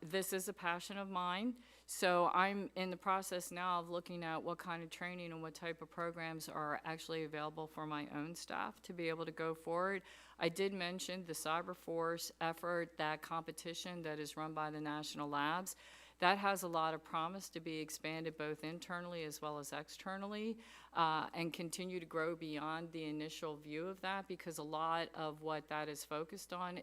This is a passion of mine, so I'm in the process now of looking at what kind of training and what type of programs are actually available for my own staff to be able to go forward. I did mention the CyberForce effort, that competition that is run by the national labs. That has a lot of promise to be expanded both internally as well as externally, and continue to grow beyond the initial view of that, because a lot of what that is focused on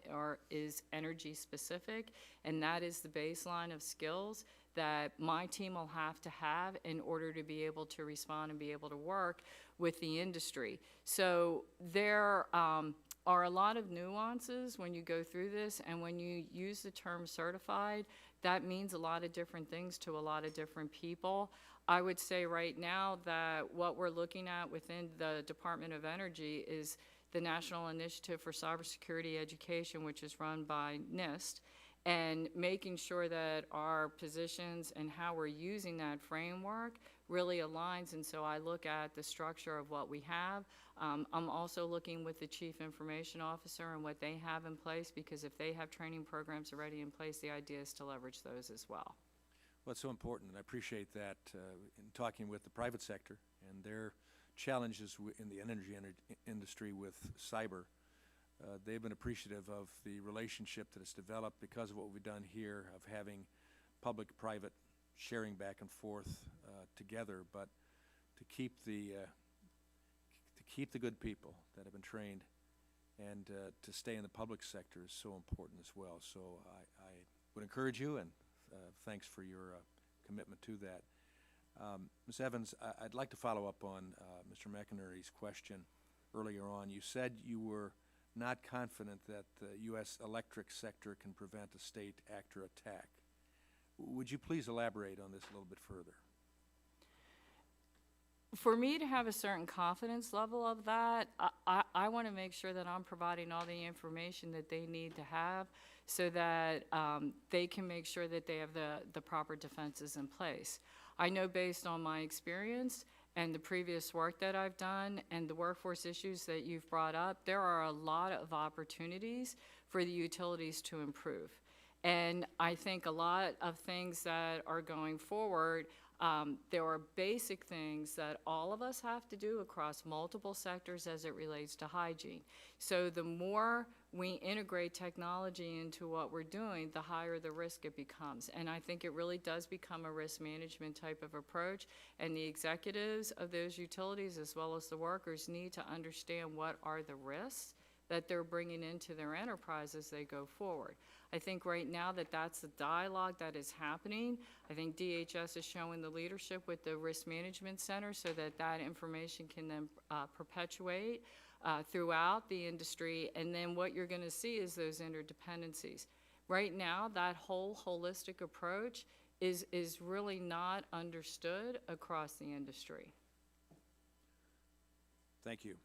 is energy specific, and that is the baseline of skills that my team will have to have in order to be able to respond and be able to work with the industry. So there are a lot of nuances when you go through this, and when you use the term certified, that means a lot of different things to a lot of different people. I would say right now that what we're looking at within the Department of Energy is the National Initiative for Cybersecurity Education, which is run by NIST, and making sure that our positions and how we're using that framework really aligns. And so I look at the structure of what we have. I'm also looking with the Chief Information Officer and what they have in place, because if they have training programs already in place, the idea is to leverage those as well. Well, it's so important, and I appreciate that in talking with the private sector and their challenges in the energy industry with cyber. They've been appreciative of the relationship that has developed because of what we've done here, of having public-private sharing back and forth together, but to keep the good people that have been trained and to stay in the public sector is so important as well. So I would encourage you, and thanks for your commitment to that. Ms. Evans, I'd like to follow up on Mr. McInerney's question earlier on. You said you were not confident that the U.S. electric sector can prevent a state actor attack. Would you please elaborate on this a little bit further? For me to have a certain confidence level of that, I want to make sure that I'm providing all the information that they need to have so that they can make sure that they have the proper defenses in place. I know based on my experience and the previous work that I've done and the workforce issues that you've brought up, there are a lot of opportunities for the utilities to improve. And I think a lot of things that are going forward, there are basic things that all of us have to do across multiple sectors as it relates to hygiene. So the more we integrate technology into what we're doing, the higher the risk it becomes. And I think it really does become a risk management type of approach. And the executives of those utilities as well as the workers need to understand what are the risks that they're bringing into their enterprise as they go forward. I think right now that that's the dialogue that is happening. I think DHS is showing the leadership with the Risk Management Center so that that information can then perpetuate throughout the industry. And then what you're going to see is those interdependencies. Right now, that whole holistic approach is really not understood across the industry. Thank you.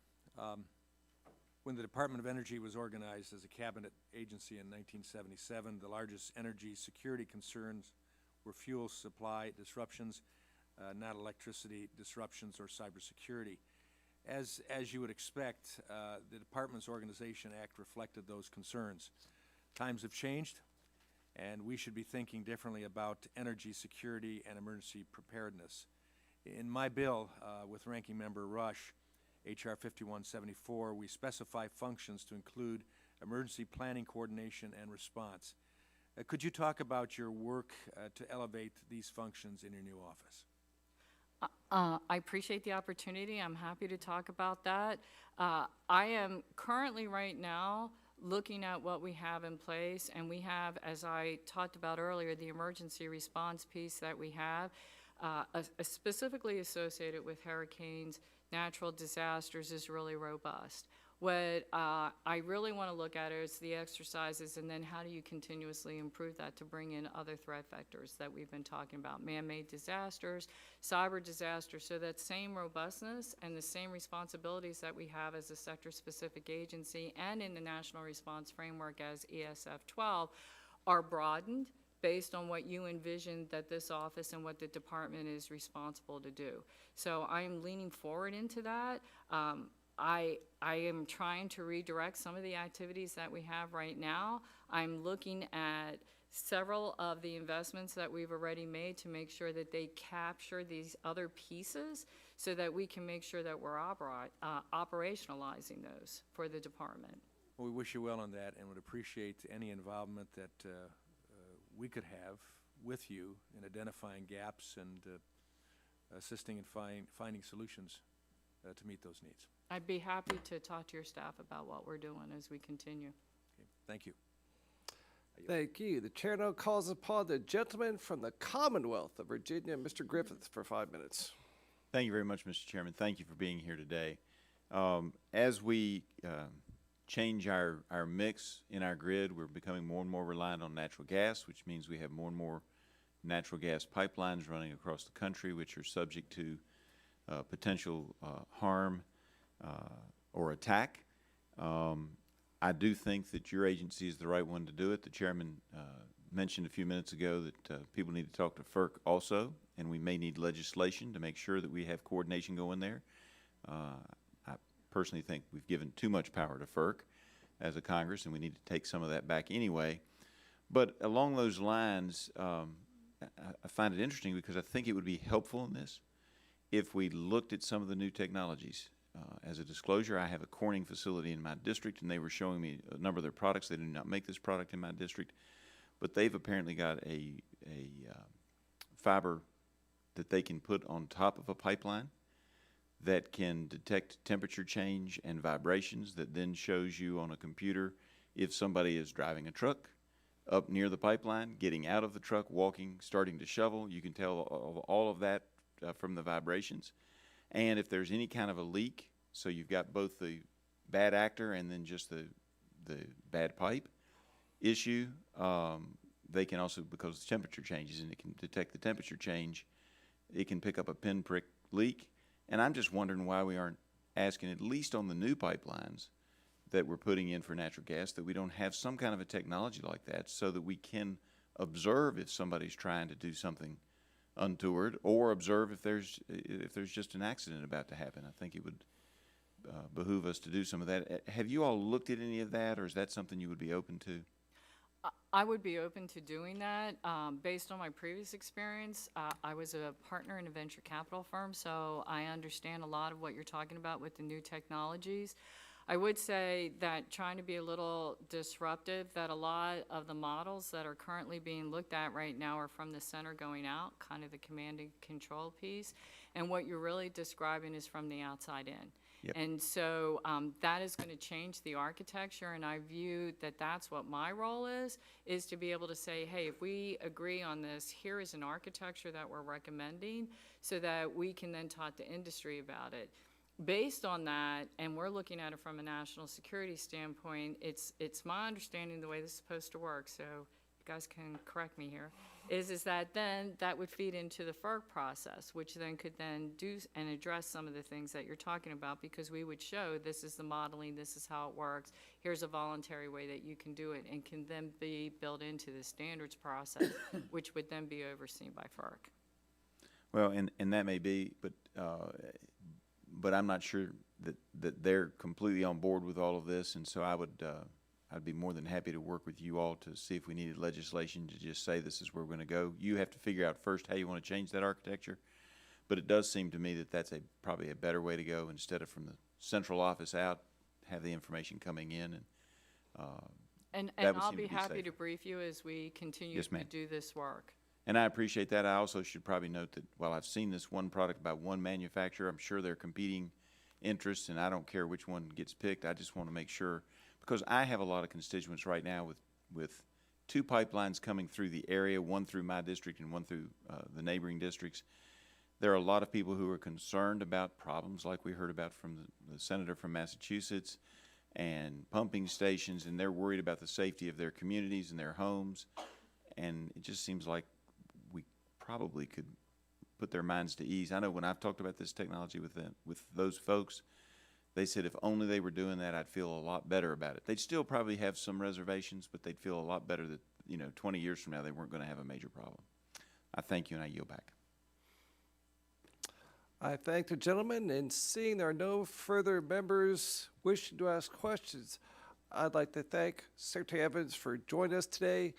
When the Department of Energy was organized as a cabinet agency in 1977, the largest energy security concerns were fuel supply disruptions, not electricity disruptions or cybersecurity. As you would expect, the Department's Organization Act reflected those concerns. Times have changed, and we should be thinking differently about energy security and emergency preparedness. In my bill with Ranking Member Rush, H.R. 5174, we specify functions to include emergency planning, coordination, and response. Could you talk about your work to elevate these functions in your new office? I appreciate the opportunity. I'm happy to talk about that. I am currently right now looking at what we have in place, and we have, as I talked about earlier, the emergency response piece that we have, specifically associated with hurricanes, natural disasters, is really robust. What I really want to look at is the exercises, and then how do you continuously improve that to bring in other threat vectors that we've been talking about, man-made disasters, cyber disasters, so that same robustness and the same responsibilities that we have as a sector-specific agency and in the National Response Framework as ESF 12 are broadened based on what you envision that this office and what the department is responsible to do. So I am leaning forward into that. I am trying to redirect some of the activities that we have right now. I'm looking at several of the investments that we've already made to make sure that they capture these other pieces so that we can make sure that we're operationalizing those for the department. Well, we wish you well on that and would appreciate any involvement that we could have with you in identifying gaps and assisting in finding solutions to meet those needs. I'd be happy to talk to your staff about what we're doing as we continue. Okay. Thank you. Thank you. The chair now calls upon the gentleman from the Commonwealth of Virginia, Mr. Griffith, for 5 minutes. Thank you very much, Mr. Chairman. Thank you for being here today. As we change our mix in our grid, we're becoming more and more reliant on natural gas, which means we have more and more natural gas pipelines running across the country, which are subject to potential harm or attack. I do think that your agency is the right one to do it. The chairman mentioned a few minutes ago that people need to talk to FERC also, and we may need legislation to make sure that we have coordination going there. I personally think we've given too much power to FERC as a Congress, and we need to take some of that back anyway. But along those lines, I find it interesting because I think it would be helpful in this if we looked at some of the new technologies. As a disclosure, I have a Corning facility in my district, and they were showing me a number of their products. They do not make this product in my district, but they've apparently got a fiber that they can put on top of a pipeline that can detect temperature change and vibrations that then shows you on a computer if somebody is driving a truck up near the pipeline, getting out of the truck, walking, starting to shovel. You can tell all of that from the vibrations. And if there's any kind of a leak, so you've got both the bad actor and then just the bad pipe issue, they can also, because the temperature changes and it can detect the temperature change, it can pick up a pinprick leak. And I'm just wondering why we aren't asking, at least on the new pipelines that we're putting in for natural gas, that we don't have some kind of a technology like that so that we can observe if somebody's trying to do something untoward, or observe if there's just an accident about to happen. I think it would behoove us to do some of that. Have you all looked at any of that, or is that something you would be open to? I would be open to doing that. Based on my previous experience, I was a partner in a venture capital firm, so I understand a lot of what you're talking about with the new technologies. I would say that trying to be a little disruptive, that a lot of the models that are currently being looked at right now are from the center going out, kind of the command and control piece, and what you're really describing is from the outside in. Yep. And so that is going to change the architecture, and I view that that's what my role is to be able to say, hey, if we agree on this, here is an architecture that we're recommending so that we can then talk to industry about it. Based on that, and we're looking at it from a national security standpoint, it's my understanding the way this is supposed to work, so you guys can correct me here, is that then that would feed into the FERC process, which then could then do and address some of the things that you're talking about, because we would show this is the modeling, this is how it works, here's a voluntary way that you can do it, and can then be built into the standards process, which would then be overseen by FERC. Well, and that may be, but I'm not sure that they're completely on board with all of this, and so I'd be more than happy to work with you all to see if we needed legislation to just say this is where we're going to go. You have to figure out first how you want to change that architecture, but it does seem to me that that's probably a better way to go, instead of from the central office out, have the information coming in, And that would I'll seem be to be happy safer. to brief you as we continue Yes, to ma'am. do this work. And I appreciate that. I also should probably note that while I've seen this one product by one manufacturer, I'm sure they're competing interests, and I don't care which one gets picked. I just want to make sure, because I have a lot of constituents right now with two pipelines coming through the area, one through my district and one through the neighboring districts. There are a lot of people who are concerned about problems like we heard about from the senator from Massachusetts, and pumping stations, and they're worried about the safety of their communities and their homes. And it just seems like we probably could put their minds to ease. I know when I've talked about this technology with those folks, they said if only they were doing that, I'd feel a lot better about it. They'd still probably have some reservations, but they'd feel a lot better that, 20 years from now, they weren't going to have a major problem. I thank you, and I yield back. I thank the gentleman, and seeing there are no further members wishing to ask questions, I'd like to thank Secretary Evans for joining us today.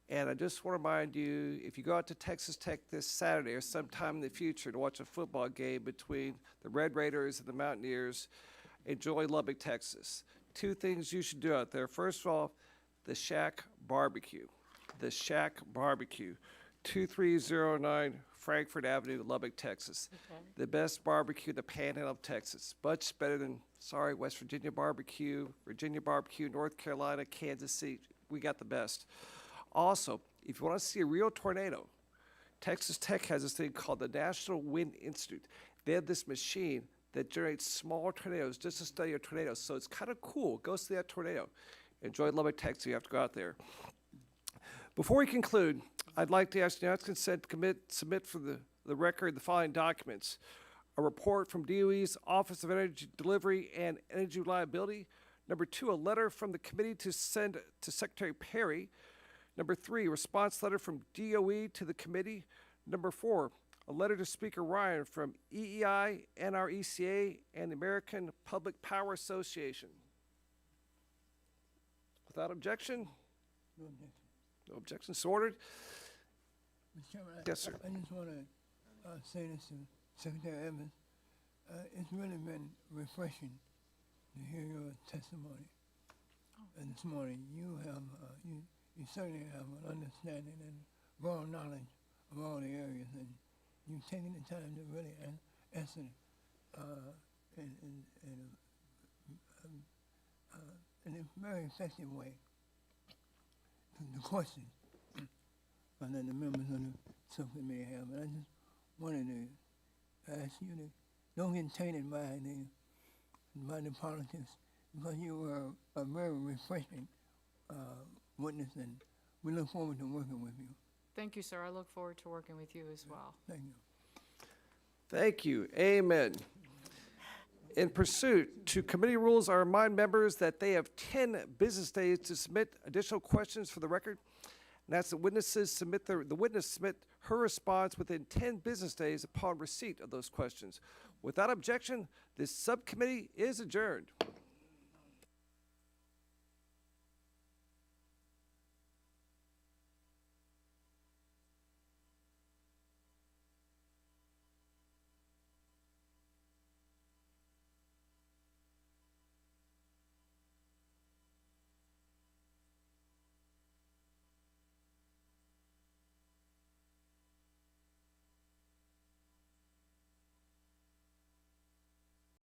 And I just want to remind you, if you go out to Texas Tech this Saturday or sometime in the future to watch a football game between the Red Raiders and the Mountaineers, enjoy Lubbock, Texas. Two things you should do out there. First of all, the Shack Barbecue. The Shack Barbecue, 2309 Frankfurt Avenue, Lubbock, Texas. Okay. The best barbecue in the Panhandle of Texas. Much better than, West Virginia barbecue, North Carolina, Kansas City. We got the best. Also, if you want to see a real tornado, Texas Tech has this thing called the National Wind Institute. They have this machine that generates small tornadoes just to study a tornado. So it's kind of cool. Go see that tornado. Enjoy Lubbock, Texas. You have to go out there. Before we conclude, I'd like to ask unanimous consent to submit for the record the following documents: a report from DOE's Office of Energy Delivery and Energy Reliability. Number 2, a letter from the committee to send to Secretary Perry. Number 3, response letter from DOE to the committee. Number 4, a letter to Speaker Ryan from EEI, NRECA, and the American Public Power Association. Without objection? No objection. No objection, so ordered. Mr. Chairman, Yes, sir. I just want to say this to Secretary Evans. It's really been refreshing to hear your testimony. And this morning, you have you certainly have an understanding and broad knowledge of all the areas, and you've taken the time to really answer in a very effective way the questions that the members of the subcommittee have. And I just wanted to ask you to don't get tainted by the politics, because you were a very refreshing witness, and we look forward to working with you. Thank you, sir. I look forward to working with you as well. Thank you. Thank you. Amen. In pursuit to committee rules, I remind members that they have 10 business days to submit additional questions for the record. And that's the witnesses submit the witness submit her response within 10 business days upon receipt of those questions. Without objection, this subcommittee is adjourned.